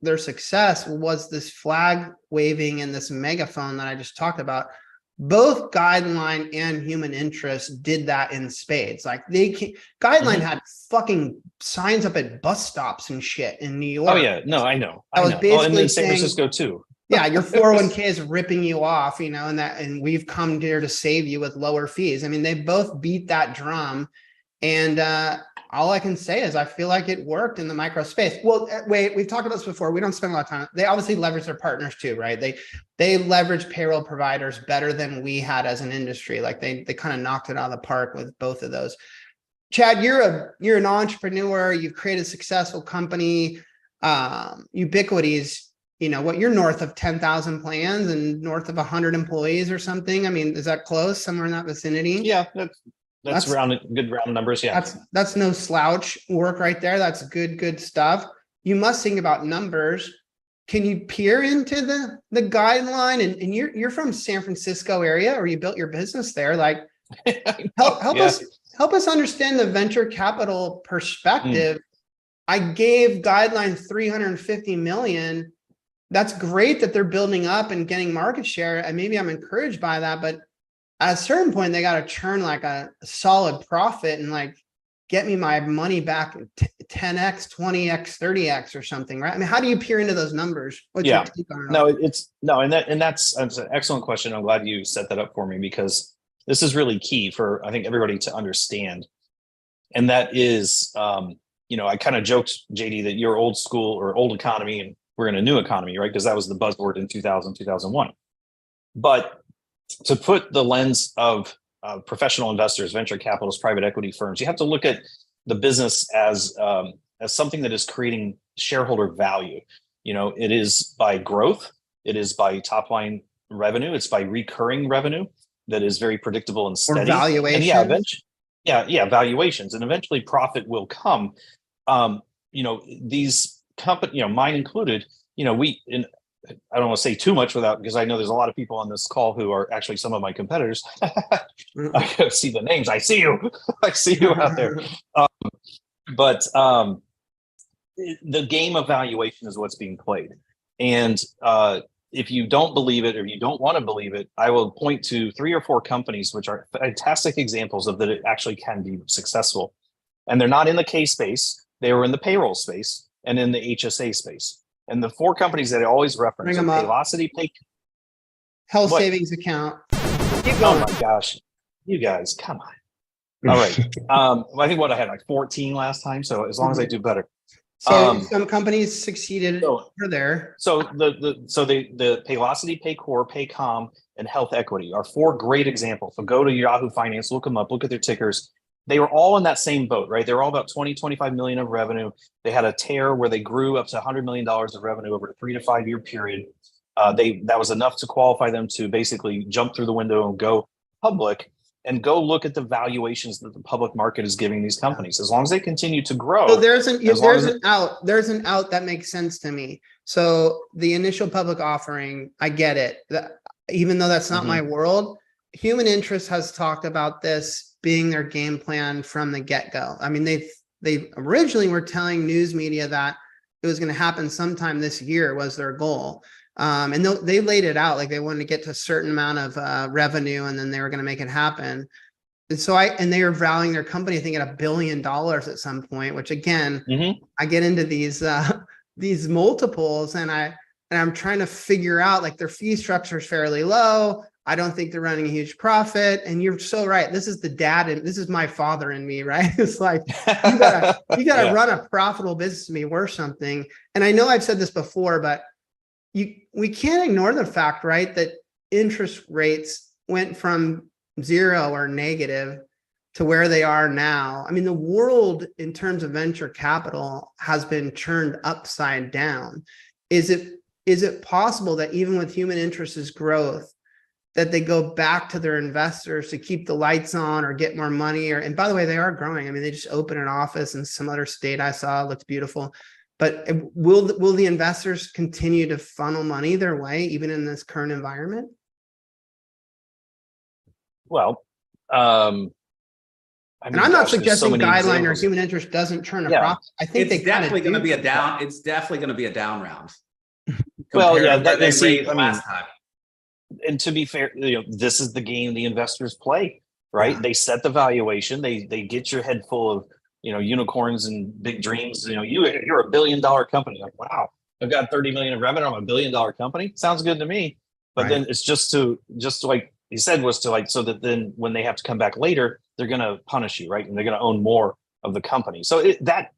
their success was this flag waving and this megaphone that I just talked about. Both Guideline and Human Interest did that in spades. Like Guideline had fucking signs up at bus stops and shit in New York. Oh yeah, no, I know. I was basically and in San saying, Francisco too. Yeah, your 401k is ripping you off, and we've come here to save you with lower fees. I mean, they both beat that drum, and all I can say is I feel like it worked in the micro space. Well, wait, we've talked about this before. We don't spend a lot of time. They obviously leverage their partners too, right? They leverage payroll providers better than we had as an industry. Like they kind of knocked it out of the park with both of those. Chad, you're an entrepreneur. You've created a successful company. Ubiquity's, you're north of 10,000 plans and north of 100 employees or something. I mean, is that close? Somewhere in that vicinity? Yeah, that's good round numbers. Yeah, that's no slouch work right there. That's good stuff. You must think about numbers. Can you peer into the Guideline? And you're from San Francisco area, or you built your business there? Like, help us understand the venture capital perspective. I gave Guideline 350 million. That's great that they're building up and getting market share, and maybe I'm encouraged by that, but at a certain point they got to churn like a solid profit and like get me my money back 10x, 20x, 30x or something, right? I mean, how do you peer into those numbers? What's your take on it? That's an excellent question. I'm glad you set that up for me, because this is really key for, I think, everybody to understand. And that is, I kind of joked, JD, that you're old school or old economy and we're in a new economy, right? Because that was the buzzword in 2000, 2001. But to put the lens of professional investors, venture capitalists, private equity firms, you have to look at the business as something that is creating shareholder value. It is by growth, it is by top line revenue, it's by recurring revenue that is very predictable and steady. Or valuation. Valuations, and eventually profit will come. These companies, mine included, I don't want to say too much because I know there's a lot of people on this call who are actually some of my competitors. I can see the names. I see you. I see you out there. But the game of valuation is what's being played. And if you don't believe it, or you don't want to believe it, I will point to 3 or 4 companies which are fantastic examples of that it actually can be successful. And they're not in the K space. They were in the payroll space and in the HSA space. And the 4 companies that I always reference are Paylocity, Health Savings Account. Keep going. Oh my gosh. You guys, come on. All right. I think I had like 14 last time. So as long as I do better. So some companies succeeded over there. So the Paylocity, Paycor, Paycom, and Health Equity are 4 great examples. So go to Yahoo Finance, look them up, look at their tickers. They were all in that same boat, right? They were all about 25 million of revenue. They had a tear where they grew up to $100 million of revenue over a 3 to 5 year period. That was enough to qualify them to basically jump through the window and go public, and go look at the valuations that the public market is giving these companies. As long as they continue to grow. So there's an out that makes sense to me. So the initial public offering, I get it. Even though that's not my world, Human Interest has talked about this being their game plan from the get-go. I mean, they originally were telling news media that it was going to happen sometime this year was their goal. And they laid it out like they wanted to get to a certain amount of revenue, and then they were going to make it happen. And so they were valuing their company, I think, at $1 billion at some point, which again, I get into these multiples, and and I'm trying to figure out, like, their fee structure is fairly low. I don't think they're running a huge profit. And you're so right. This is the dad, and this is my father in me, right? It's like, you gotta Yeah. run a profitable business to be worth something. And I know I've said this before, but we can't ignore the fact, right, that interest rates went from 0 or negative to where they are now. I mean, the world in terms of venture capital has been turned upside down. Is it possible that even with human interest's growth, that they go back to their investors to keep the lights on or get more money? And by the way, they are growing. I mean, they just opened an office in some other state I saw. It looks beautiful. But will the investors continue to funnel money their way, even in this current environment? Well, And I'm not gosh, there's so suggesting many Guideline or examples. human interest doesn't turn a Yeah. profit. I think It's they kind of definitely going to do. be a down. It's definitely going to be a down round. Well, compared yeah, to where they see, raised I mean, last time. And to be fair, this is the game the investors play, right? Yeah. They set the valuation. They get your head full of unicorns and big dreams. You're a $1 billion company. Like, wow, I've got 30 million in revenue. I'm a $1 billion company. Sounds good to me. But Right. then it's just to like he said, was to like, so that then when they have to come back later, they're going to punish you, right? And they're going to own more of the company. So that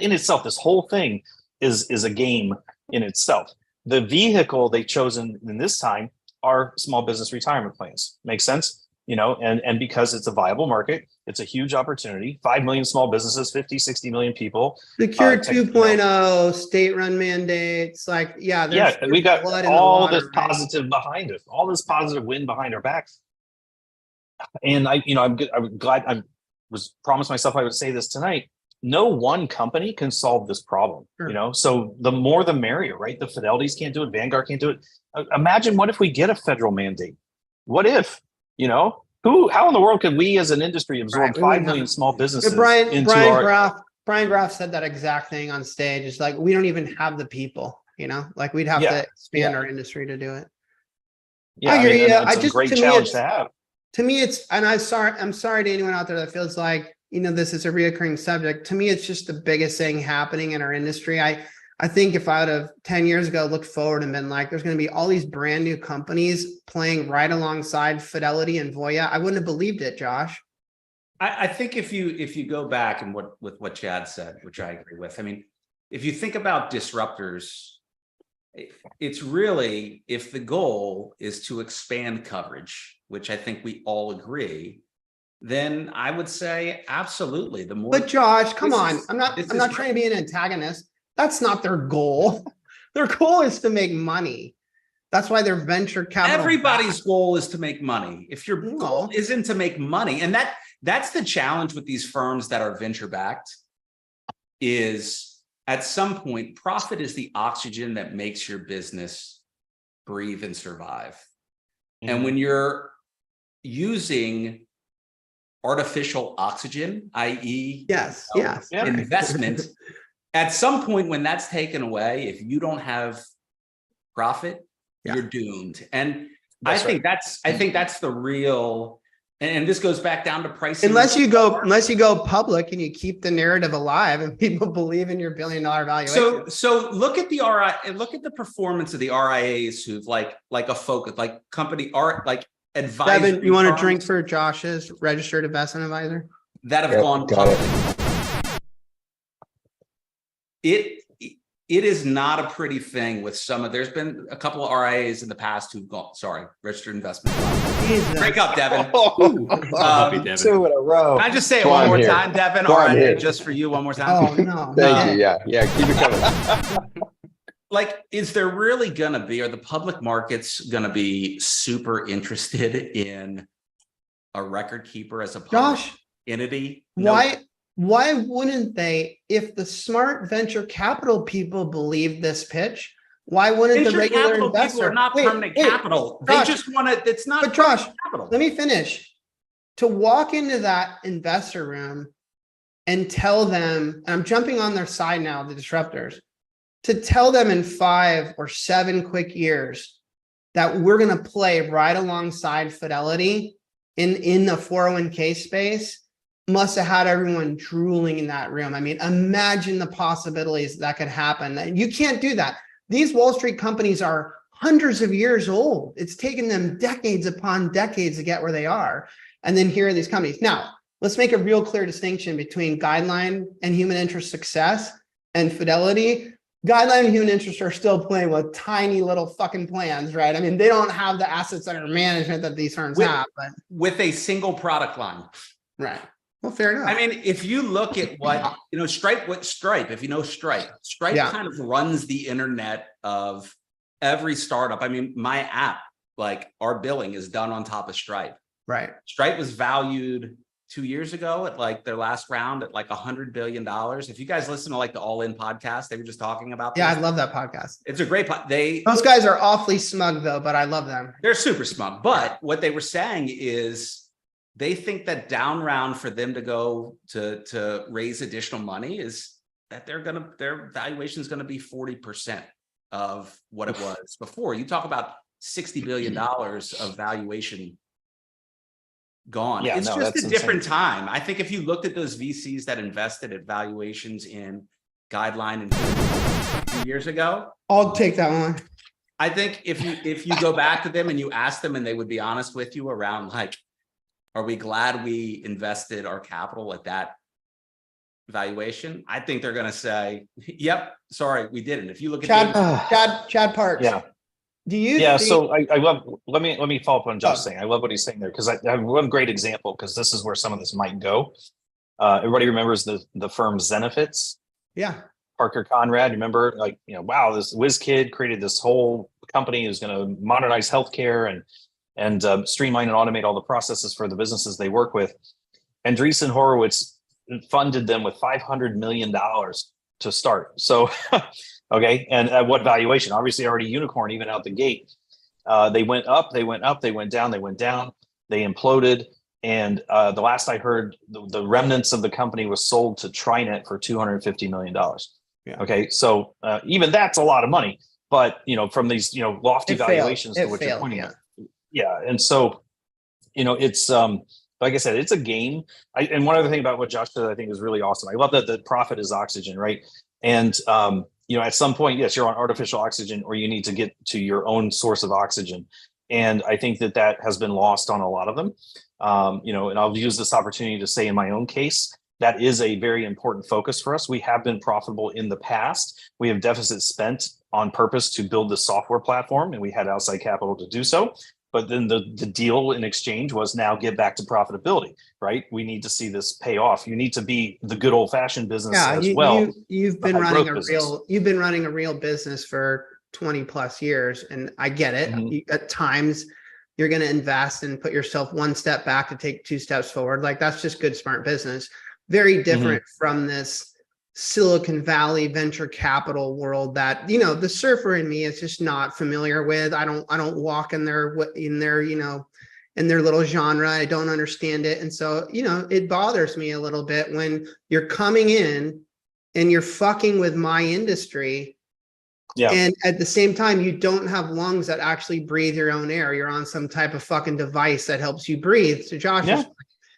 in itself, this whole thing is a game in itself. The vehicle they've chosen in this time are small business retirement plans. Makes sense? And because it's a viable market, it's a huge opportunity. 5 million small businesses, 50, 60 million people. Secure 2.0, state-run mandates, like, there's we got blood in all the water, this positive behind us, all this positive wind behind our backs. And I'm glad I was promised myself I would say this tonight. No one company can solve this problem, Sure. So the more the merrier, right? The Fidelities can't do it. Vanguard can't do it. Imagine what if we get a federal mandate? What if, how in the world could we as an industry absorb Right, 5 million small businesses Brian Graff said that exact thing on stage. It's like, we don't even have the people, like we'd have to expand our industry to do it. Yeah, I hear you. It's a great challenge to have. To me, and I'm sorry to anyone out there that feels like, this is a reoccurring subject. To me, it's just the biggest thing happening in our industry. I think if I would have 10 years ago looked forward and been like, there's going to be all these brand new companies playing right alongside Fidelity and Voya, I wouldn't have believed it, Josh. I think if you go back and with what Chad said, which I agree with, I mean, if you think about disruptors, it's really, if the goal is to expand coverage, which I think we all agree, then I would say absolutely. The more, but Josh, come on, I'm not trying to be an antagonist. That's not their goal. Their goal is to make money. That's why they're venture capital. Everybody's goal is to make money. If your goal isn't to make money, and that's the challenge with these firms that are venture backed, is at some point, profit is the oxygen that makes your business breathe and survive. Mm-hmm. And when you're using artificial oxygen, i.e., investment, at some point when that's taken away, if you don't have profit, you're doomed. And I think that's the real. And this goes back down to pricing. Unless you go public and you keep the narrative alive and people believe in your $1 billion valuation. So look at the RI, look at the performance of the RIAs who've like a focus, like company art, like advisory. Devin, you want a drink for Josh's registered investment advisor? That have gone public. It is not a pretty thing with there's been a couple of RIAs in the past who've gone, registered investment. Break up, Devin. Devin. 2 in a row. Can I just say it one more time, Devin? All right, just for you one more time. Oh, no. Thank you. Yeah, keep it coming. Like, is there really gonna be, are the public markets gonna be super interested in a record keeper as a public entity? Why wouldn't they? If the smart venture capital people believe this pitch, why wouldn't the regular investor? People are not permanent capital. Josh, they just want to. It's not. But Josh, capital. Let me finish. To walk into that investor room and tell them, and I'm jumping on their side now, the disruptors, to tell them in 5 or 7 quick years that we're going to play right alongside Fidelity in the 401k space, must have had everyone drooling in that room. I mean, imagine the possibilities that could happen. You can't do that. these Wall Street companies are hundreds of years old. It's taken them decades upon decades to get where they are. And then here are these companies. Now, let's make a real clear distinction between Guideline and Human Interest success and Fidelity. Guideline and Human Interest are still playing with tiny little fucking plans, right? I mean, they don't have the assets under management that these firms have, but with a single product line. right. Well, fair enough. I mean, if you look at what, Stripe, if you know Stripe Yeah. kind of runs the internet of every startup. I mean, my app, like our billing is done on top of Stripe. Right. Stripe was valued 2 years ago at like their last round at like $100 billion. If you guys listen to like the All In podcast, they were just talking about this. Yeah, I love that podcast. It's a great Those guys are awfully smug though, but I love them. They're super smug. But what they were saying is they think that down round for them to go to raise additional money is that their valuation is going to be 40% of what it was before. You talk about $60 billion of valuation gone. Yeah, It's no, just that's a different insane. time. I think if you looked at those VCs that invested at valuations in Guideline and 2 years ago, I'll take that one. I think if you go back to them and you ask them and they would be honest with you around like, are we glad we invested our capital at that valuation? I think they're going to say, yep, sorry, we didn't. If you look at Chad Parks. Yeah. Do you Yeah, think- so I love, let me follow up on Josh's saying. I love what he's saying there, because I have one great example, because this is where some of this might go. Everybody remembers the firm Zenefits, yeah. Parker Conrad. Remember, like, wow, this whiz kid created this whole company who's going to modernize healthcare and streamline and automate all the processes for the businesses they work with. Andreessen Horowitz funded them with $500 million to start. So, okay. And at what valuation? Obviously already unicorn, even out the gate. They went up, they went up, they went down, they went down, they imploded. And the last I heard, the remnants of the company was sold to TriNet for $250 million. Yeah. Okay. So even that's a lot of money, but from these, lofty It failed. valuations It to what you're failed, pointing yeah. at. Yeah. And so, it's like I said, it's a game. And one other thing about what Josh said, I think is really awesome. I love that the profit is oxygen, right? And at some point, yes, you're on artificial oxygen, or you need to get to your own source of oxygen. And I think that has been lost on a lot of them. And I'll use this opportunity to say in my own case, that is a very important focus for us. We have been profitable in the past. We have deficit spent on purpose to build the software platform, and we had outside capital to do so. But then the deal in exchange was now get back to profitability, right? We need to see this pay off. You need to be the good old fashioned business as well. You've been running a real business for 20 plus years, and I get it. Mm-hmm. At times you're going to invest and put yourself one step back to take 2 steps forward. Like, that's just good, smart business. Very different from this Silicon Valley venture capital world that, the surfer in me is just not familiar with. I don't walk in their little genre. I don't understand it. And so, it bothers me a little bit when you're coming in and you're fucking with my industry. Yeah. And at the same time, you don't have lungs that actually breathe your own air. You're on some type of fucking device that helps you breathe. So Josh,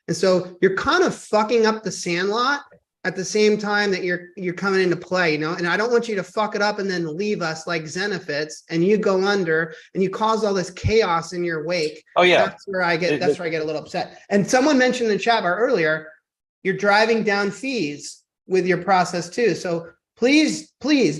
and so you're kind of fucking up the Sandlot at the same time that you're coming into play, and I don't want you to fuck it up and then leave us like Zenefits and you go under and you cause all this chaos in your wake. Oh yeah. That's where I get a little upset. And someone mentioned in the chat bar earlier, you're driving down fees with your process too. So please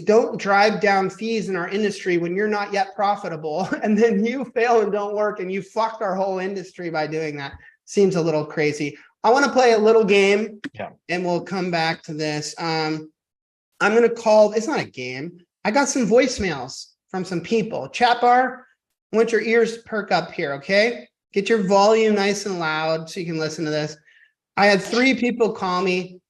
don't drive down fees in our industry when you're not yet profitable. And then you fail and don't work and you fucked our whole industry by doing that. Seems a little crazy. I want to play a little game, and we'll come back to this. I'm going to call, it's not a game. I got some voicemails from some people. Chat bar, I want your ears to perk up here, okay? Get your volume nice and loud so you can listen to this. I had 3 people call me.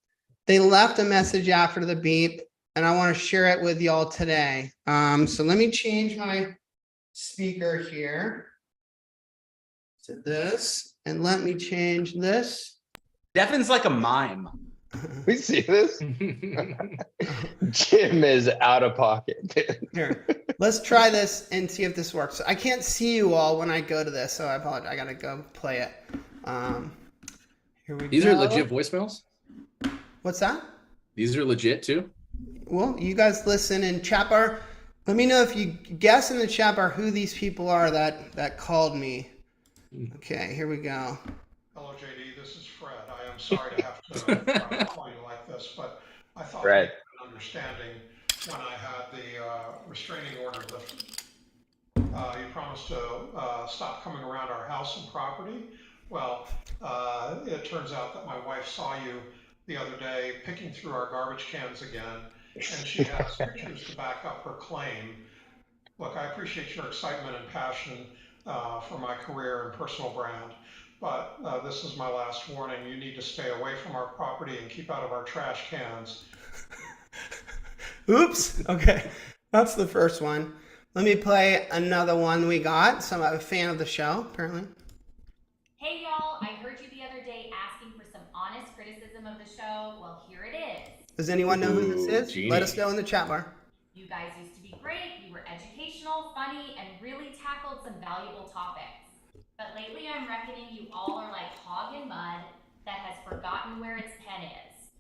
They left a message after the beep, and I want to share it with y'all today. So let me change my speaker here to this, and let me change this. Devin's like a mime. We see this. Jim is out of pocket. Here, let's try this and see if this works. I can't see you all when I go to this, so I apologize. I gotta go play it. Here we go. These are legit voicemails? What's that? These are legit too? Well, you guys listen in chat bar. Let me know if you guess in the chat bar who these people are that called me. Okay, here we go. Hello, JD. This is Fred. I am sorry to have to call you like this, but I thought we Fred. had an understanding when I had the restraining order lifted. You promised to stop coming around our house and property. Well, it turns out that my wife saw you the other day picking through our garbage cans again, and she has pictures to back up her claim. Look, I appreciate your excitement and passion for my career and personal brand, but this is my last warning. You need to stay away from our property and keep out of our trash cans. Oops. Okay, that's the first one. Let me play another one we got. So I'm a fan of the show, apparently. Hey y'all, I heard you the other day asking for some honest criticism of the show. Well, here it is. Does anyone know who this is? Genie. Let us know in the chat bar. You guys used to be great, you were educational, funny, and really tackled some valuable topics. But lately I'm reckoning you all are like hog in mud that has forgotten where its pen is.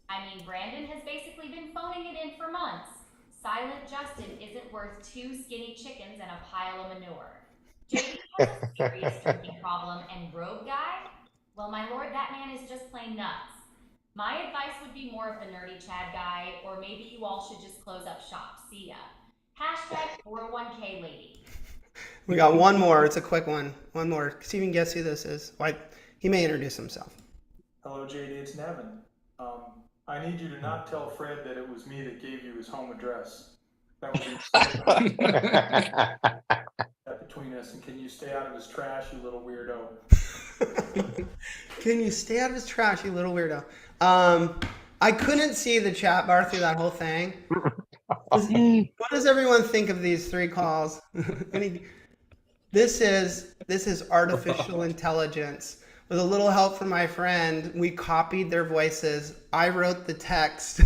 I mean, Brandon has basically been phoning it in for months. Silent Justin isn't worth 2 skinny chickens and a pile of manure. JD has a serious drinking problem, and Rogue Guy? Well, my lord, that man is just plain nuts. My advice would be more of the nerdy Chad guy, or maybe you all should just close up shop. See ya. Hashtag 401k lady. We got one more. It's a quick one. One more. See if you can guess who this is. Why? He may introduce himself. Hello, JD. It's Nevin. I need you to not tell Fred that it was me that gave you his home address. That would be that between us. And can you stay out of his trash, you little weirdo? Can you stay out of his trash, you little weirdo? I couldn't see the chat bar through that whole thing. What does everyone think of these 3 calls? This is artificial intelligence. With a little help from my friend, we copied their voices. I wrote the text,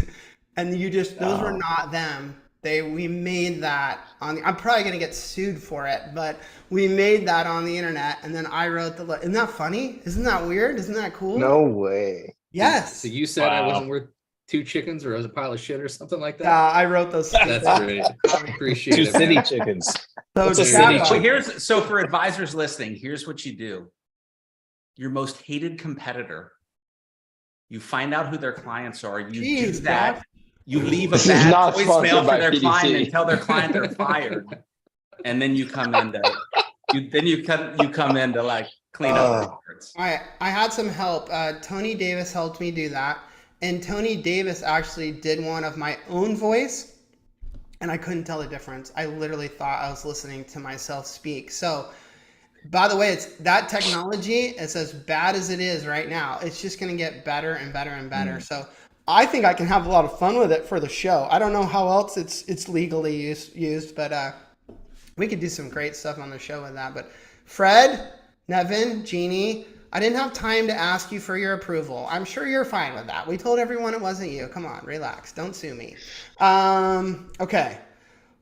and those were not them. We made that I'm probably gonna get sued for it, but we made that on the internet, and then I wrote isn't that funny? Isn't that weird? Isn't that cool? No way. Yes. So you said I wasn't worth 2 chickens, or I was a pile of shit, or something like that. I wrote those. That's great. Appreciate 2 it. city man. chickens. So What's a chat city bar- chicken? So for advisors listening, here's what you do. Your most hated competitor, you find out who their clients are, you do Jeez, that, Jeff. you leave a This is bad not voicemail sponsored for by their PDC. client and tell their client they're fired. And then you come in to like clean up records. I had some help. Tony Davis helped me do that. And Tony Davis actually did one of my own voice, and I couldn't tell the difference. I literally thought I was listening to myself speak. So, by the way, it's that technology, it's as bad as it is right now. It's just going to get better and better and better. So I think I can have a lot of fun with it for the show. I don't know how else it's legally used, but we could do some great stuff on the show with that. But Fred, Nevin, Jeannie, I didn't have time to ask you for your approval. I'm sure you're fine with that. We told everyone it wasn't you. Come on, relax. Don't sue me. Okay.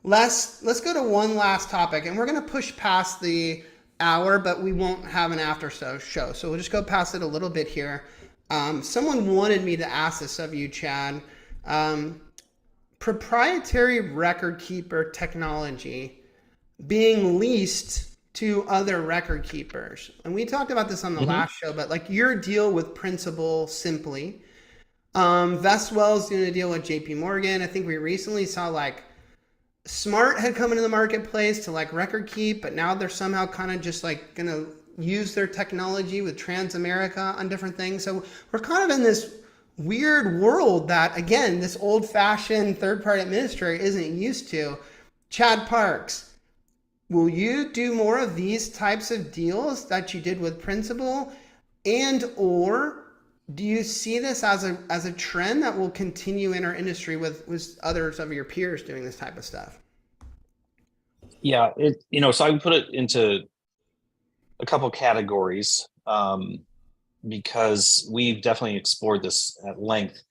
Let's go to one last topic, and we're going to push past the hour, but we won't have an after show. So we'll just go past it a little bit here. Someone wanted me to ask this of you, Chad. Proprietary record keeper technology being leased to other record keepers. And we talked about this on the last show, but like your deal with Principal Simply. Vestwell's doing a deal with JP Morgan. I think we recently saw like Smart had come into the marketplace to like record keep, but now they're somehow kind of just like going to use their technology with Transamerica on different things. So we're kind of in this weird world that, again, this old-fashioned third-party administrator isn't used to. Chad Parks, will you do more of these types of deals that you did with Principal, and or do you see this as a trend that will continue in our industry with others of your peers doing this type of stuff? Yeah, so I would put it into a couple categories because we've definitely explored this at length.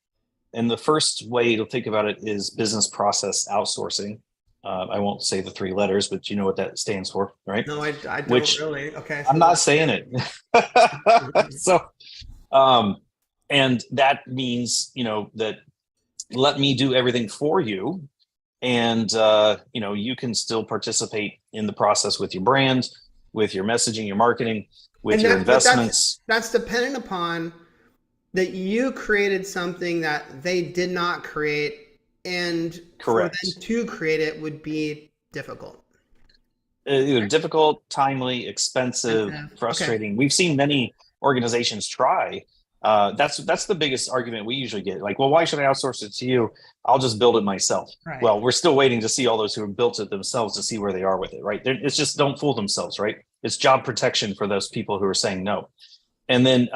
And the first way to think about it is business process outsourcing. I won't say the 3 letters, but you know what that stands for, right? No, I don't really. Okay. I'm not saying it. So, and that means, that let me do everything for you. And, you can still participate in the process with your brand, with your messaging, your marketing, with your investments. That's dependent upon that you created something that they did not create, and Correct. for them to create it would be difficult. Either difficult, timely, expensive, frustrating. Okay. We've seen many organizations try. That's the biggest argument we usually get. Like, well, why should I outsource it to you? I'll just build it myself. Right. Well, we're still waiting to see all those who have built it themselves to see where they are with it, right? It's just, don't fool themselves, right? It's job protection for those people who are saying no. And then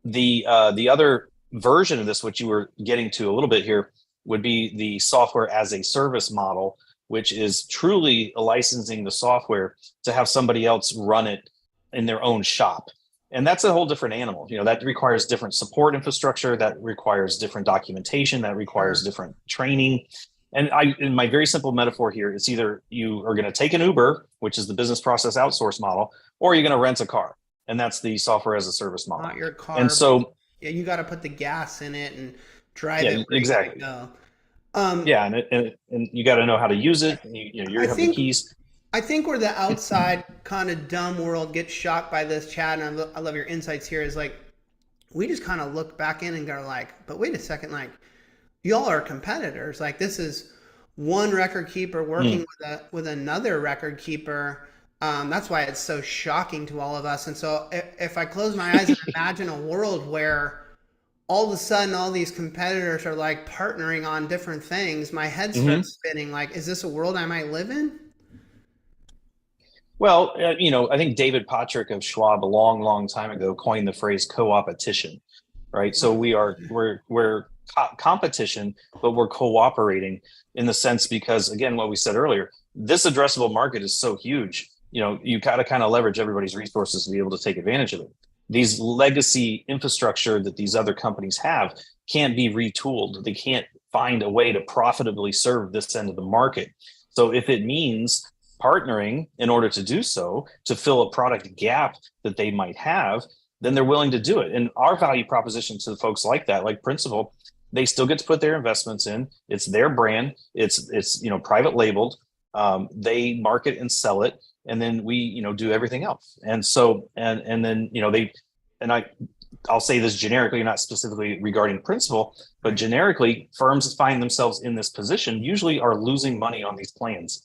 the other version of this, which you were getting to a little bit here, would be the software as a service model, which is truly licensing the software to have somebody else run it in their own shop. And that's a whole different animal. That requires different support infrastructure, that requires different documentation, that requires different training. And in my very simple metaphor here, it's either you are going to take an Uber, which is the business process outsource model, or you're going to rent a car. And that's the software as a service model. Not your car. And so, yeah, you got to put the gas in it and drive it. Exactly. And you got to know how to use it. You have the keys. I think where the outside kind of dumb world gets shocked by this, Chad, and I love your insights here, is like, we just kind of look back in and go like, but wait a second, like, y'all are competitors. Like, this is one record keeper working with another record keeper. That's why it's so shocking to all of us. And so if I close my eyes and imagine a world where all of a sudden all these competitors are like partnering on different things, my head starts spinning. Like, is this a world I might live in? Well, I think David Patrick of Schwab a long time ago coined the phrase co-opetition, right? So we're competition, but we're cooperating in the sense, because again, what we said earlier, this addressable market is so huge. You got to kind of leverage everybody's resources to be able to take advantage of it. These legacy infrastructure that these other companies have can't be retooled. They can't find a way to profitably serve this end of the market. So if it means partnering in order to do so, to fill a product gap that they might have, then they're willing to do it. And our value proposition to the folks like that, like Principal, they still get to put their investments in. It's their brand. It's private labeled. They market and sell it, and then we do everything else. And so and then I'll say this generically, not specifically regarding Principal, but generically, firms find themselves in this position usually are losing money on these plans.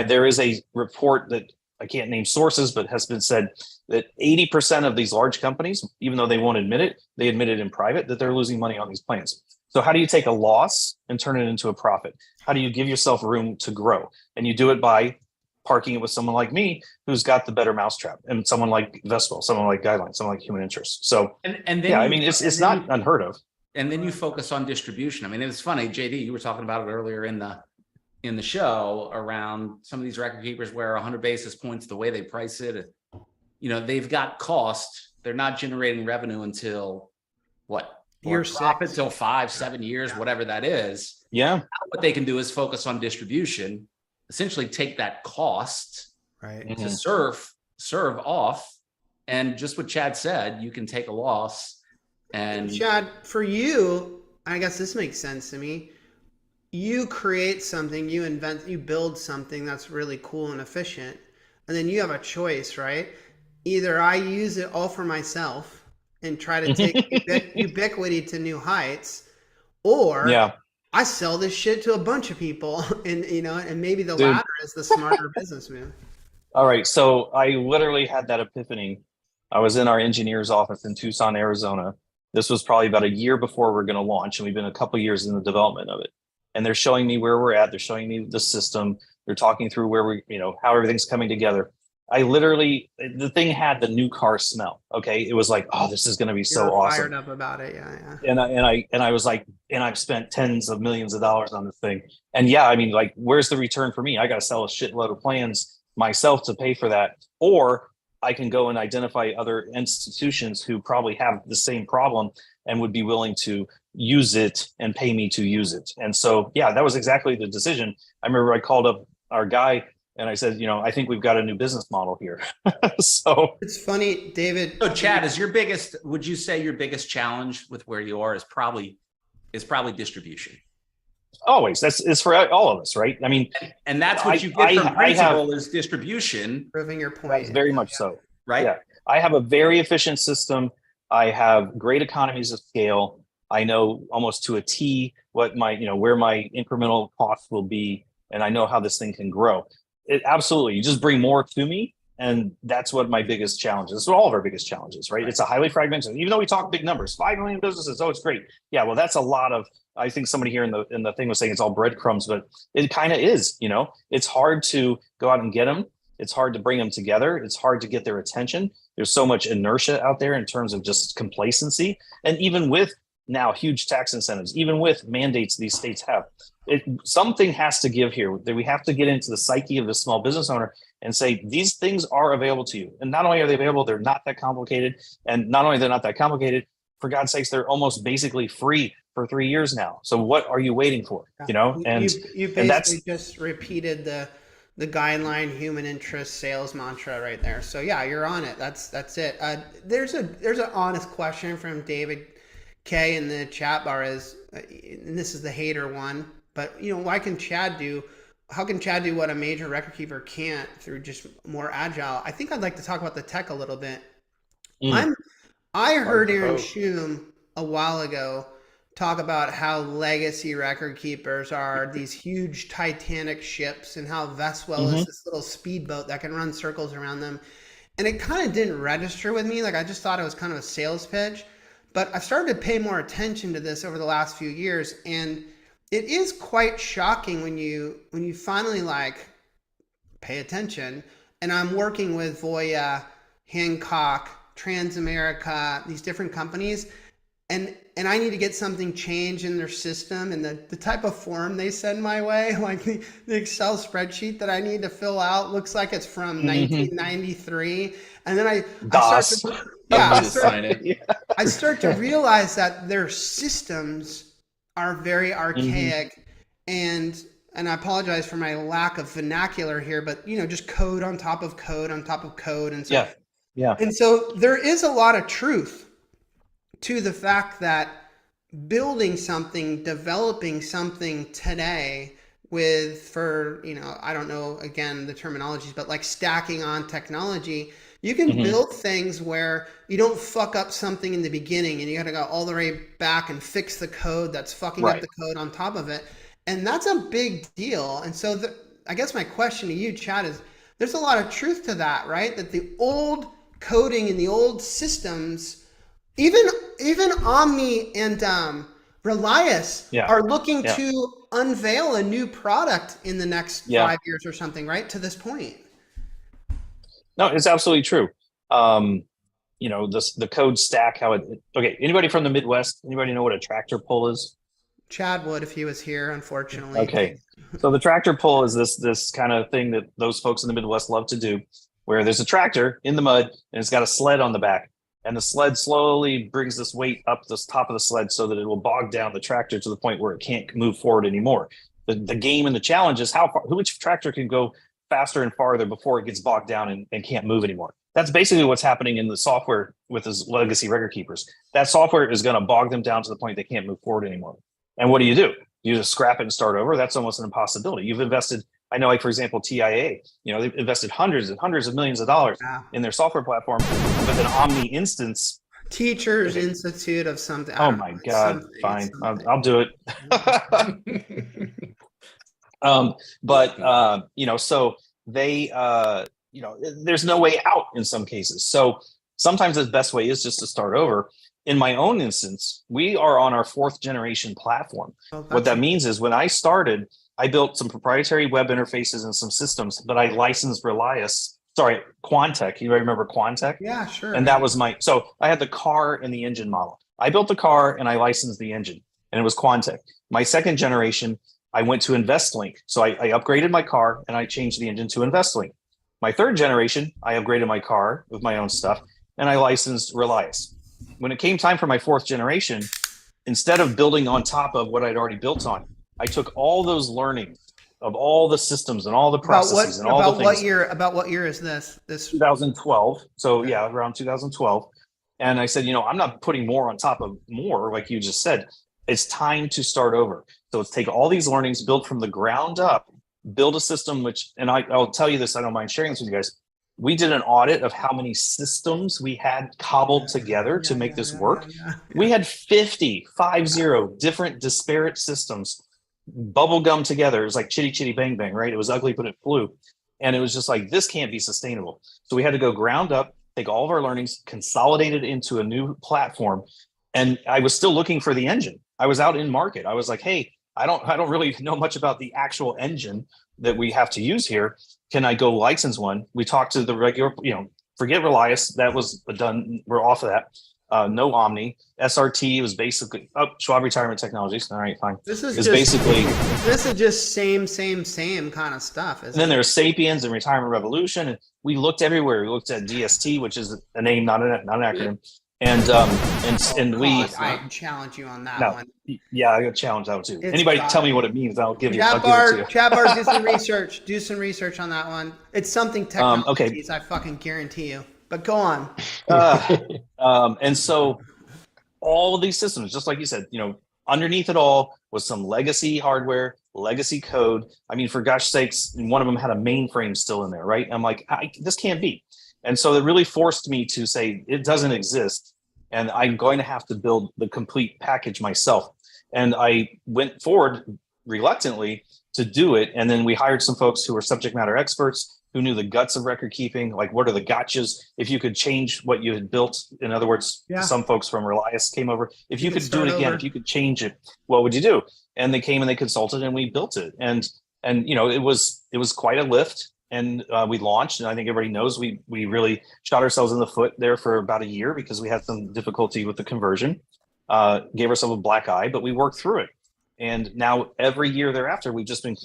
There is a report that I can't name sources, but has been said that 80% of these large companies, even though they won't admit it, they admit it in private, that they're losing money on these plans. So how do you take a loss and turn it into a profit? How do you give yourself room to grow? And you do it by parking it with someone like me, who's got the better mousetrap, and someone like Vestwell, someone like Guideline, someone like Human Interest. So and then it's not unheard of. And then you focus on distribution. I mean, it's funny, JD, you were talking about it earlier in the show around some of these record keepers where 100 basis points, the way they price it, they've got cost. They're not generating revenue until what? Year profit 6. till 5-7 years, whatever that is. Yeah. Now what they can do is focus on distribution, essentially take that cost to serve off. And just what Chad said, you can take a loss. And Chad, for you, I guess this makes sense to me. You create something, you invent, you build something that's really cool and efficient, and then you have a choice, right? Either I use it all for myself and try to take Ubiquity to new heights, or I sell this shit to a bunch of people, and and maybe the latter is the smarter business move. All right, so I literally had that epiphany. I was in our engineer's office in Tucson, Arizona. This was probably about a year before we're going to launch, and we've been a couple of years in the development of it. And they're showing me where we're at. They're showing me the system. They're talking through where we, how everything's coming together. The thing had the new car smell. Okay. It was like, oh, this is going to be so awesome. Fired up about it. Yeah. And I was like, and I've spent tens of millions of dollars on this thing. And yeah, I mean, like, where's the return for me? I got to sell a shitload of plans myself to pay for that. Or I can go and identify other institutions who probably have the same problem and would be willing to use it and pay me to use it. And so, yeah, that was exactly the decision. I remember I called up our guy and I said, I think we've got a new business model here. So it's funny, David. So Chad, would you say your biggest challenge with where you are is probably distribution? always. It's for all of us, right? I mean, And that's what you get from principal is distribution. Proving your point. very much so. Right. Yeah. I have a very efficient system. I have great economies of scale. I know almost to a T what my, where my incremental costs will be, and I know how this thing can grow. Absolutely. You just bring more to me. And that's what my biggest challenge is. It's all of our biggest challenges, right? It's a highly fragmented, even though we talk big numbers, 5 million businesses. Oh, it's great. Yeah. Well, that's a lot of, I think somebody here in the thing was saying it's all breadcrumbs, but it kind of is, it's hard to go out and get them. It's hard to bring them together. It's hard to get their attention. There's so much inertia out there in terms of just complacency. And even with now huge tax incentives, even with mandates these states have, something has to give here. That we have to get into the psyche of the small business owner and say, these things are available to you. And not only are they available, they're not that complicated. And not only they're not that complicated, for God's sakes, they're almost basically free for 3 years now. So what are you waiting for? And you basically just repeated the Guideline Human Interest sales mantra right there. So yeah, you're on it. That's it. There's an honest question from David K in the chat bar and this is the hater one, but how can Chad do what a major record keeper can't through just more agile? I think I'd like to talk about the tech a little bit. I heard Aaron Schum a while ago talk about how legacy record keepers are these huge Titanic ships and how Vestwell is this little speedboat that can run circles around them. And it kind of didn't register with me. Like, I just thought it was kind of a sales pitch, but I've started to pay more attention to this over the last few years. And it is quite shocking when you finally pay attention. And I'm working with Voya, Hancock, Transamerica, these different companies, and I need to get something changed in their system, and the type of form they send my way, like the Excel spreadsheet that I need to fill out looks like it's from 1993, and then I start to realize that their systems are very archaic, and I apologize for my lack of vernacular here, but just code on top of code on top of code, and so and so there is a lot of truth to the fact that building something, developing something today I don't know, again, the terminologies, but like stacking on technology, you can build things where you don't fuck up something in the beginning and you got to go all the way back and fix the code that's fucking up the code on top of it. And that's a big deal. And so I guess my question to you, Chad, is there's a lot of truth to that, right? That the old coding and the old systems, even Omni and Relias are looking to unveil a new product in the next 5 years or something, right? To this point. No, it's absolutely true. The code stack, okay. Anybody from the Midwest, anybody know what a tractor pull is? Chad would if he was here, unfortunately. Okay. So the tractor pull is this kind of thing that those folks in the Midwest love to do, where there's a tractor in the mud and it's got a sled on the back. And the sled slowly brings this weight up the top of the sled so that it will bog down the tractor to the point where it can't move forward anymore. The game and the challenge is which tractor can go faster and farther before it gets bogged down and can't move anymore. That's basically what's happening in the software with those legacy record keepers. That software is going to bog them down to the point they can't move forward anymore. And what do? You just scrap it and start over? That's almost an impossibility. You've invested, I know, like for example, TIA, they've invested hundreds and hundreds of millions of dollars in their software platform with an Omni instance. Teachers Institute of something. Oh my God, fine. I'll do it. So they, there's no way out in some cases. So sometimes the best way is just to start over. In my own instance, we are on our 4th generation platform. What that means is when I started, I built some proprietary web interfaces and some systems, but I licensed Quantec. You remember Quantec? Yeah, sure. And that was so I had the car and the engine model. I built the car and I licensed the engine, and it was Quantec. My 2nd generation, I went to InvestLink. So I upgraded my car and I changed the engine to InvestLink. My 3rd generation, I upgraded my car with my own stuff and I licensed Relias. When it came time for my 4th generation, instead of building on top of what I'd already built on, I took all those learnings of all the systems and all the processes and all the things. About what year is this? 2012. So around 2012. And I said, I'm not putting more on top of more, like you just said. It's time to start over. So let's take all these learnings, build from the ground up, build a system which, and I'll tell you this, I don't mind sharing this with you guys. We did an audit of how many systems we had cobbled together to make this work. We had 50 different disparate systems bubblegum together. It was like chitty chitty bang bang, right? It was ugly, but it flew. And it was just like, this can't be sustainable. So we had to go ground up, take all of our learnings, consolidate it into a new platform. And I was still looking for the engine. I was out in market. I was like, hey, I don't really know much about the actual engine that we have to use here. Can I go license one? We talked to the regular, forget Relias. That was done. We're off of that. No Omni. SRT was basically Schwab Retirement Technologies. All right, fine. This is just same kind of stuff. And then there's Sapiens and Retirement Revolution. And we looked everywhere. We looked at DST, which is a name, not an acronym. And I challenge you on that one. Yeah, I got challenge that one too. Anybody tell me what it means, I'll give it to you. Chat bar, do some research. Do some research on that one. It's something technologies, okay. I fucking guarantee you. But go on. And so all of these systems, just like you said, underneath it all was some legacy hardware, legacy code. I mean, for gosh sakes, one of them had a mainframe still in there, right? I'm like, this can't be. And so it really forced me to say it doesn't exist, and I'm going to have to build the complete package myself. And I went forward reluctantly to do it. And then we hired some folks who were subject matter experts who knew the guts of record keeping, like what are the gotchas, if you could change what you had built. In other words, some folks from Relias came over. If you could do it again, if you could change it, what would you do? And they came and they consulted and we built it. And it was quite a lift. And we launched, and I think everybody knows we really shot ourselves in the foot there for about a year because we had some difficulty with the conversion, gave ourselves a black eye, but we worked through it. And now every year thereafter, we've just been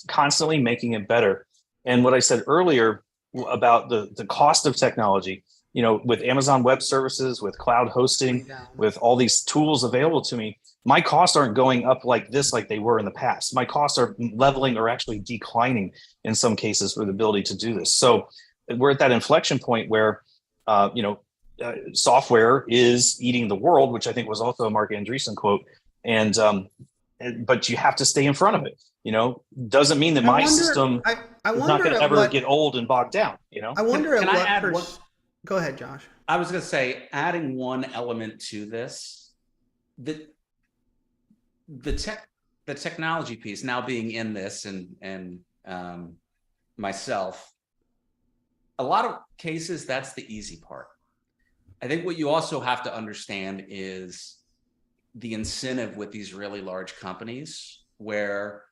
constantly making it better. And what I said earlier about the cost of technology, with Amazon Web Services, with cloud hosting, with all these tools available to me, my costs aren't going up like this, like they were in the past. My costs are leveling or actually declining in some cases for the ability to do this. So we're at that inflection point where, software is eating the world, which I think was also a Mark Andreessen quote. And, but you have to stay in front of it. Doesn't mean that my system is not going to ever get old and bogged down. I wonder Go ahead, Josh. I was going to say, adding one element to this, the technology piece, now being in this and myself, a lot of cases, that's the easy part. I think what you also have to understand is the incentive with these really large companies where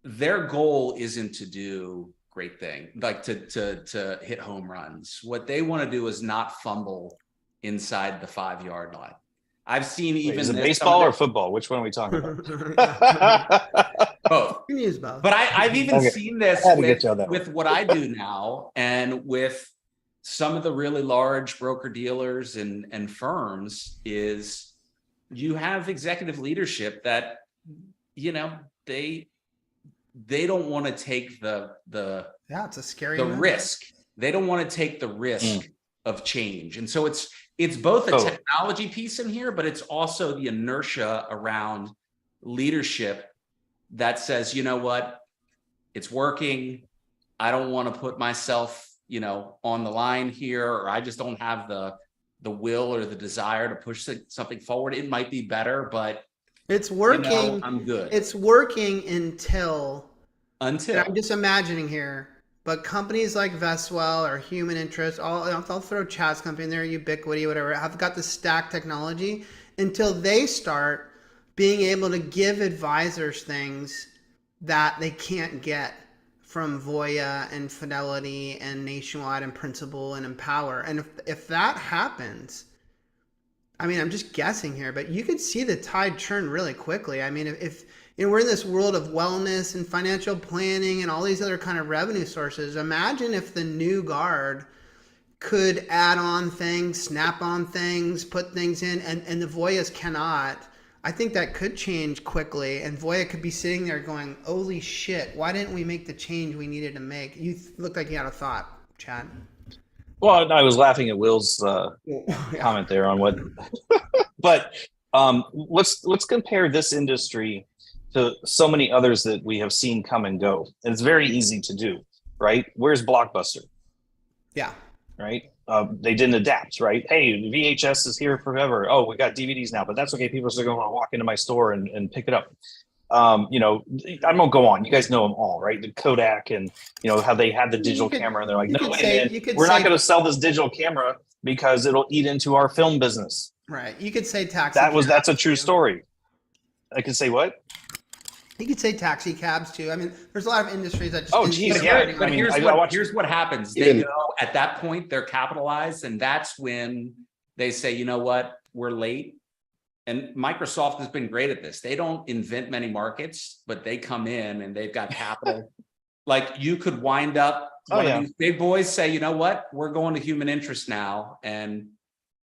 their goal isn't to do great thing, like to hit home runs. What they want to do is not fumble inside the 5-yard line. I've seen even is it baseball or football? Which one are we talking about? Both. You can use both. But I've even seen this with what I do now, and with some of the really large broker dealers and firms, is you have executive leadership that they don't want to take it's a scary risk. They don't want to take the risk of change. And so it's both a technology piece in here, but it's also the inertia around leadership that says, you know what, it's working. I don't want to put myself, on the line here, or I just don't have the will or the desire to push something forward. It might be better, but it's working. I'm good. It's working until I'm just imagining here, but companies like Vestwell or Human Interest, I'll throw Chad's company in there, Ubiquity, whatever, have got the stack technology until they start being able to give advisors things that they can't get from Voya and Fidelity and Nationwide and Principal and Empower. And if that happens, I mean, I'm just guessing here, but you could see the tide turn really quickly. I mean, if we're in this world of wellness and financial planning and all these other kind of revenue sources, imagine if the new guard could add on things, snap on things, put things in, and the Voyas cannot. I think that could change quickly, and Voya could be sitting there going, holy shit, why didn't we make the change we needed to make? You looked like you had a thought, Chad. Well, I was laughing at Will's comment there on what, but Let's compare this industry to so many others that we have seen come and go. And it's very easy to do, right? Where's Blockbuster? Yeah. Right? They didn't adapt, right? Hey, VHS is here forever. Oh, we got DVDs now, but that's okay. People are still going to walk into my store and pick it up. You know, I won't go on. You guys know them all, right? The Kodak and, you know, how they had the digital camera and they're like, no, man, we're not going to sell this digital camera because it'll eat into our film business. Right. You could say taxi. That's a true story. I could say what? You could say taxi cabs too. I mean, there's a lot of industries that just. Oh, geez, But here's what happens. They go at that point, they're capitalized, and that's when they say, you know what, we're late. And Microsoft has been great at this. They don't invent many markets, but they come in and they've got capital. Like you could wind up one of these big boys say, you know what, we're going to human interest now, and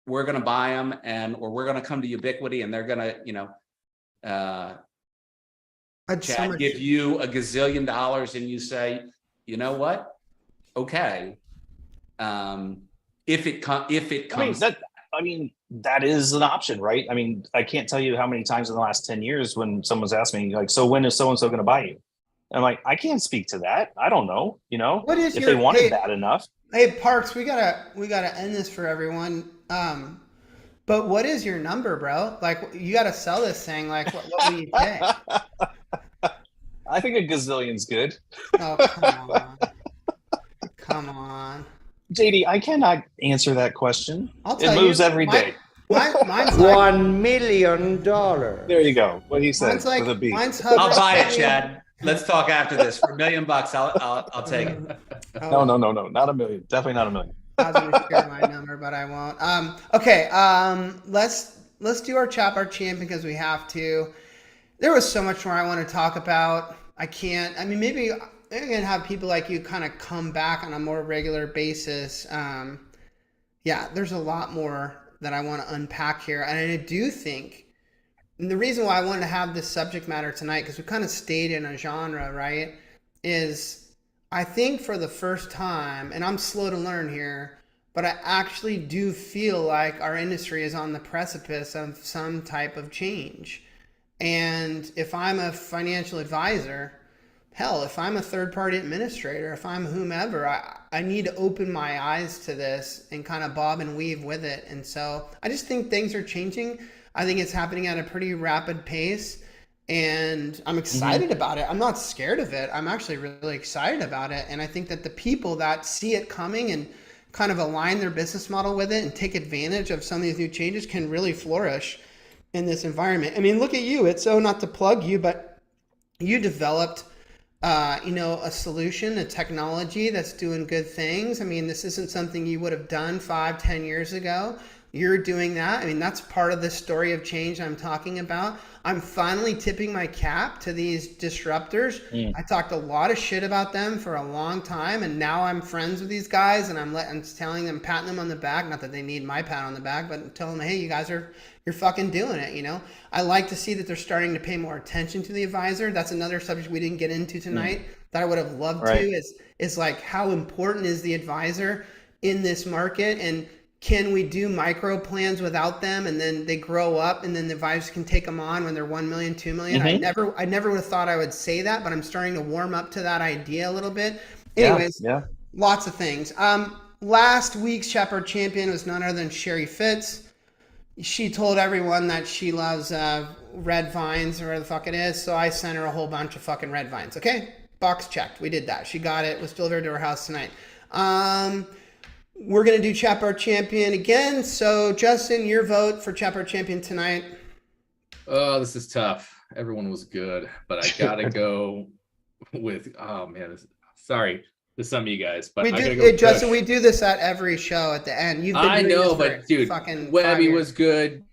we're going to buy them, or we're going to come to Ubiquity, and they're going to, you know, Chad, give you $1 gazillion, and you say, you know what, okay. If it comes, I mean, that is an option, right? I mean, I can't tell you how many times in the last 10 years when someone's asked me, like, so when is so-and-so going to buy you? I'm like, I can't speak to that. I don't know, you know, what is if they wanted bad enough. Hey, Parks, we gotta end this for everyone. But what is your number, bro? Like, you gotta sell this thing. Like, what will you pay? I think $1 gazillion's good. Oh, come on. Come on. JD, I cannot answer that question. I'll tell it moves every day. Mine's like, $1 million. There you go. What do you say? Mine's like, I'll buy it, Chad. Let's talk after this. For $1 million, I'll take it. No, not $1 million. Definitely not $1 million. I was gonna share my number, but I won't. Okay. Let's do our champion because we have to. There was so much more I want to talk about. I can't. I mean, maybe I'm gonna have people like you kind of come back on a more regular basis. Yeah, there's a lot more that I want to unpack here, and I do think. And the reason why I wanted to have this subject matter tonight, because we kind of stayed in a genre, right, is I think for the first time, and I'm slow to learn here, but I actually do feel like our industry is on the precipice of some type of change. And if I'm a financial advisor, hell, if I'm a third-party administrator, if I'm whomever, I need to open my eyes to this and kind of bob and weave with it. And so I just think things are changing. I think it's happening at a pretty rapid pace, and I'm excited about it. I'm not scared of it. I'm actually really excited about it. And I think that the people that see it coming and kind of align their business model with it and take advantage of some of these new changes can really flourish in this environment. I mean, look at you. It's so not to plug you, but you developed a solution, a technology that's doing good things. I mean, this isn't something you would have done 5-10 years ago. You're doing that. I mean, that's part of the story of change I'm talking about. I'm finally tipping my cap to these disruptors. I talked a lot of shit about them for a long time, and now I'm friends with these guys, and I'm telling them, patting them on the back. Not that they need my pat on the back, but telling them, hey, you guys you're fucking doing it. You know, I like to see that they're starting to pay more attention to the advisor. That's another subject we didn't get into tonight that I would have loved to. Is like, how important is the advisor in this market, and can we do micro plans without them, and then they grow up, and then the advisors can take them on when they're 1 million, 2 million? I never would have thought I would say that, but I'm starting to warm up to that idea a little bit. Anyways, lots of things. Last week's Shepherd Champion was none other than Sherry Fitz. She told everyone that she loves red vines or whatever the fuck it is, so I sent her a whole bunch of fucking red vines. Okay, box checked. We did that. She got it. Was delivered to her house tonight. We're going to do Shepherd Champion again. So, Justin, your vote for Shepherd Champion tonight. Oh, this is tough. Everyone was good, but I got to go with, sorry to some of you guys, but Justin, we do this at every show at the end. You've been I know, but dude, fucking Webby was good.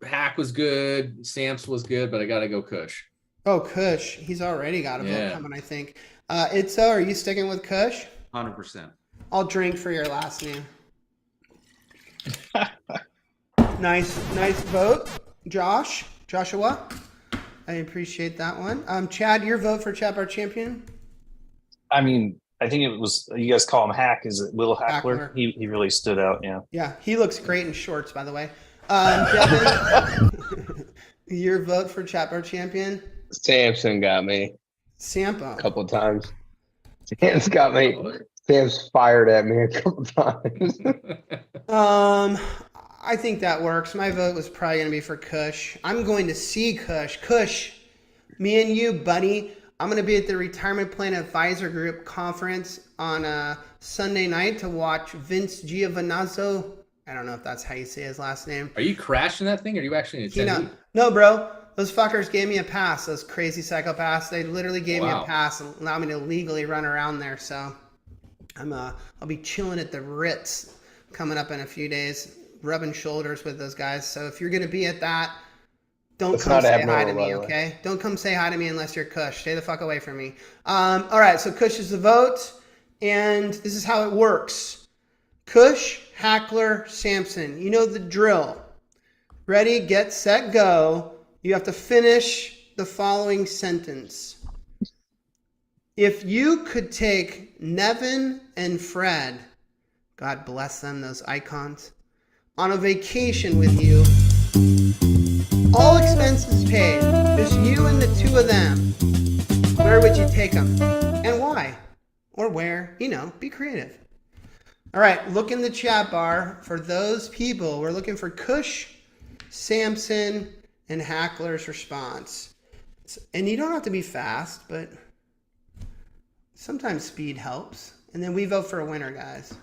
Hack was good. Samps was good, but I got to go Kush. Oh, Kush. He's already got a vote coming, I think. Itzo, are you sticking with Kush? 100%. I'll drink for your last name. Nice vote. Joshua. I appreciate that one. Chad, your vote for Shepherd Champion? I mean, I think it was, you guys call him Hack. Is it Will Hackler? He really stood out. Yeah. Yeah. He looks great in shorts, by the way. Devin, your vote for chat bar champion? Samson got me Sampo. a couple times. Sam's got me. Sam's fired at me a couple times. I think that works. My vote was probably going to be for Kush. I'm going to see Kush. Kush, me and you, buddy. I'm going to be at the Retirement Plan Advisor Group conference on Sunday night to watch Vince Giovinazzo. I don't know if that's how you say his last name. Are you crashing that thing? Or are you actually an attendee? No, bro. Those fuckers gave me a pass. Those crazy psychopaths. They literally gave me a pass and allowed me to legally run around there. So I'll be chilling at the Ritz coming up in a few days, rubbing shoulders with those guys. So if you're going to be at that, don't come say hi to me, okay? Don't come say hi to me unless you're Kush. Stay the fuck away from me. All right, so Kush is the vote, and this is how it works. Kush, Hackler, Samson. You know the drill. Ready, get, set, go. You have to finish the following sentence. If you could take Nevin and Fred, God bless them, those icons, on a vacation with you, all expenses paid, just you and the two of them, where would you take them? And why? Or where? You know, be creative. All right, look in the chat bar for those people. We're looking for Kush, Samson, and Hackler's response. And you don't have to be fast, but sometimes speed helps. And then we vote for a winner, guys.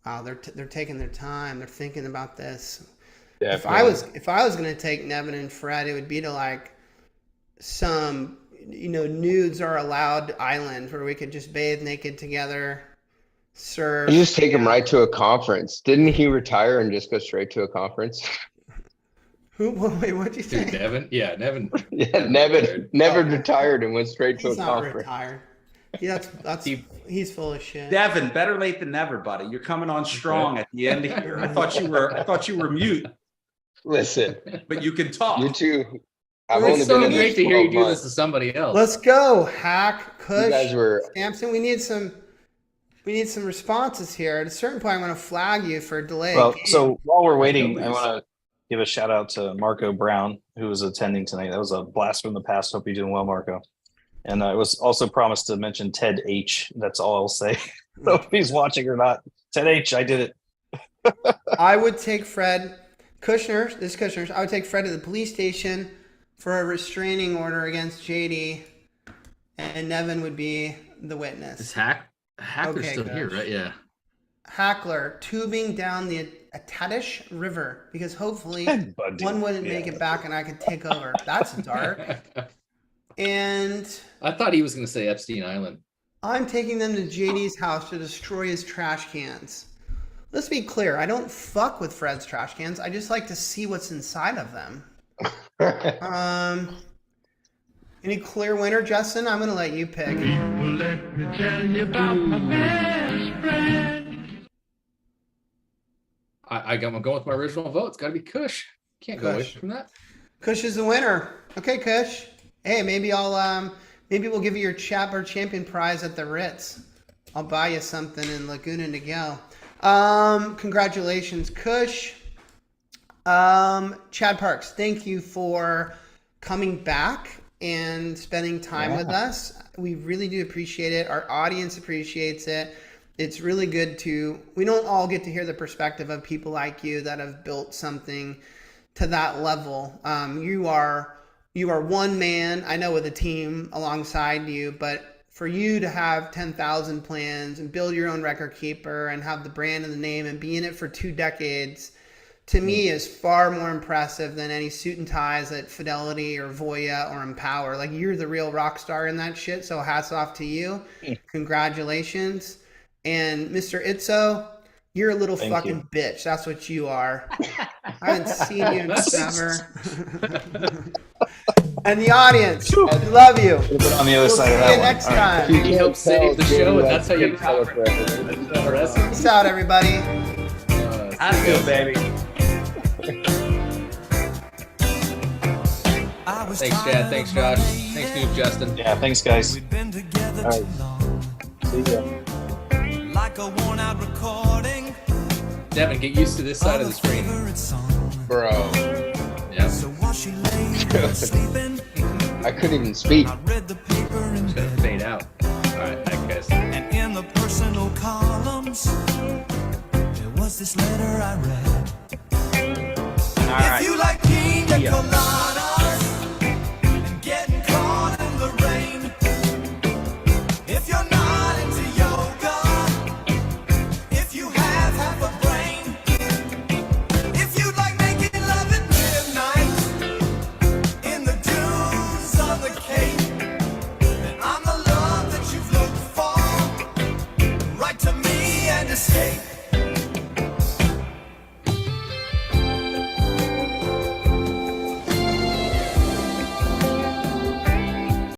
Wow, they're taking their time. They're thinking about this. Definitely. If I was gonna take Nevin and Fred, it would be to like some, nudes are allowed island where we could just bathe naked together, surf. You just take him right to a conference. Didn't he retire and just go straight to a conference? Who? Wait, what'd you say? Dude, Nevin? Yeah, Nevin. Yeah, Nevin retired and went straight to a He's not conference. retired. Yeah, he's full of shit. Devin, better late than never, buddy. You're coming on strong at the end here. I thought you were mute, Listen, but you can talk. you two. It's so great to hear you do 12 this to somebody else. Let's go, Hack, Kush, You guys were. Samson. We need some responses here. At a certain point, I'm going to flag you for delay. Well, so while we're waiting, I want to give a shout out to Marco Brown, who was attending tonight. That was a blast from the past. Hope you're doing well, Marco. And I was also promised to mention Ted H. That's all I'll say. So if he's watching or not, Ted H. I did it. I would take Fred Kushner. This is Kushner's. I would take Fred to the police station for a restraining order against JD, and Nevin would be the witness. Is Hackler's still here, right? Yeah. Hackler tubing down the Attadish River because hopefully one wouldn't make it back and I could take over. That's dark. And I thought he was going to say Epstein Island. I'm taking them to JD's house to destroy his trash cans. Let's be clear. I don't fuck with Fred's trash cans. I just like to see what's inside of them. Any clear winner, Justin? I'm going to let you pick. Well, let me tell you about my best friend. I'm going with my original vote. It's got to be Kush. Can't go away from that. Kush is the winner. Okay, Kush. Hey, maybe we'll give you your Chapter Champion prize at the Ritz. I'll buy you something in Laguna Niguel. Congratulations, Kush. Chad Parks, thank you for coming back and spending time with us. We really do appreciate it. Our audience appreciates it. It's really good we don't all get to hear the perspective of people like you that have built something to that level. You are one man, I know, with a team alongside you, but for you to have 10,000 plans and build your own record keeper and have the brand and the name and be in it for 2 decades, to me is far more impressive than any suit and ties at Fidelity or Voya or Empower. Like, you're the real rock star in that shit, so hats off to you. Congratulations. And Mr. Itzo, you're a little fucking bitch. That's what you are. I haven't seen you in forever. And the audience, we love you. On the other side of that See you one. next time. You helped save the show, and that's how you Peace out, everybody. I feel, baby. Thanks, Chad. Thanks, Josh. Thanks, Noob, Justin. Yeah, thanks, guys. All right. See ya. Like a worn out recording Devin, get used to this side of the screen. Bro. Yep. I couldn't even speak. It's gonna fade out. All right, I guess. And in the personal columns, there was this letter I read. If you like pina coladas and getting caught in the rain, if you're not into yoga, if you have half a brain, if you like making love at midnight in the dunes on the Cape, then I'm the love that you've looked for. Write to me and escape.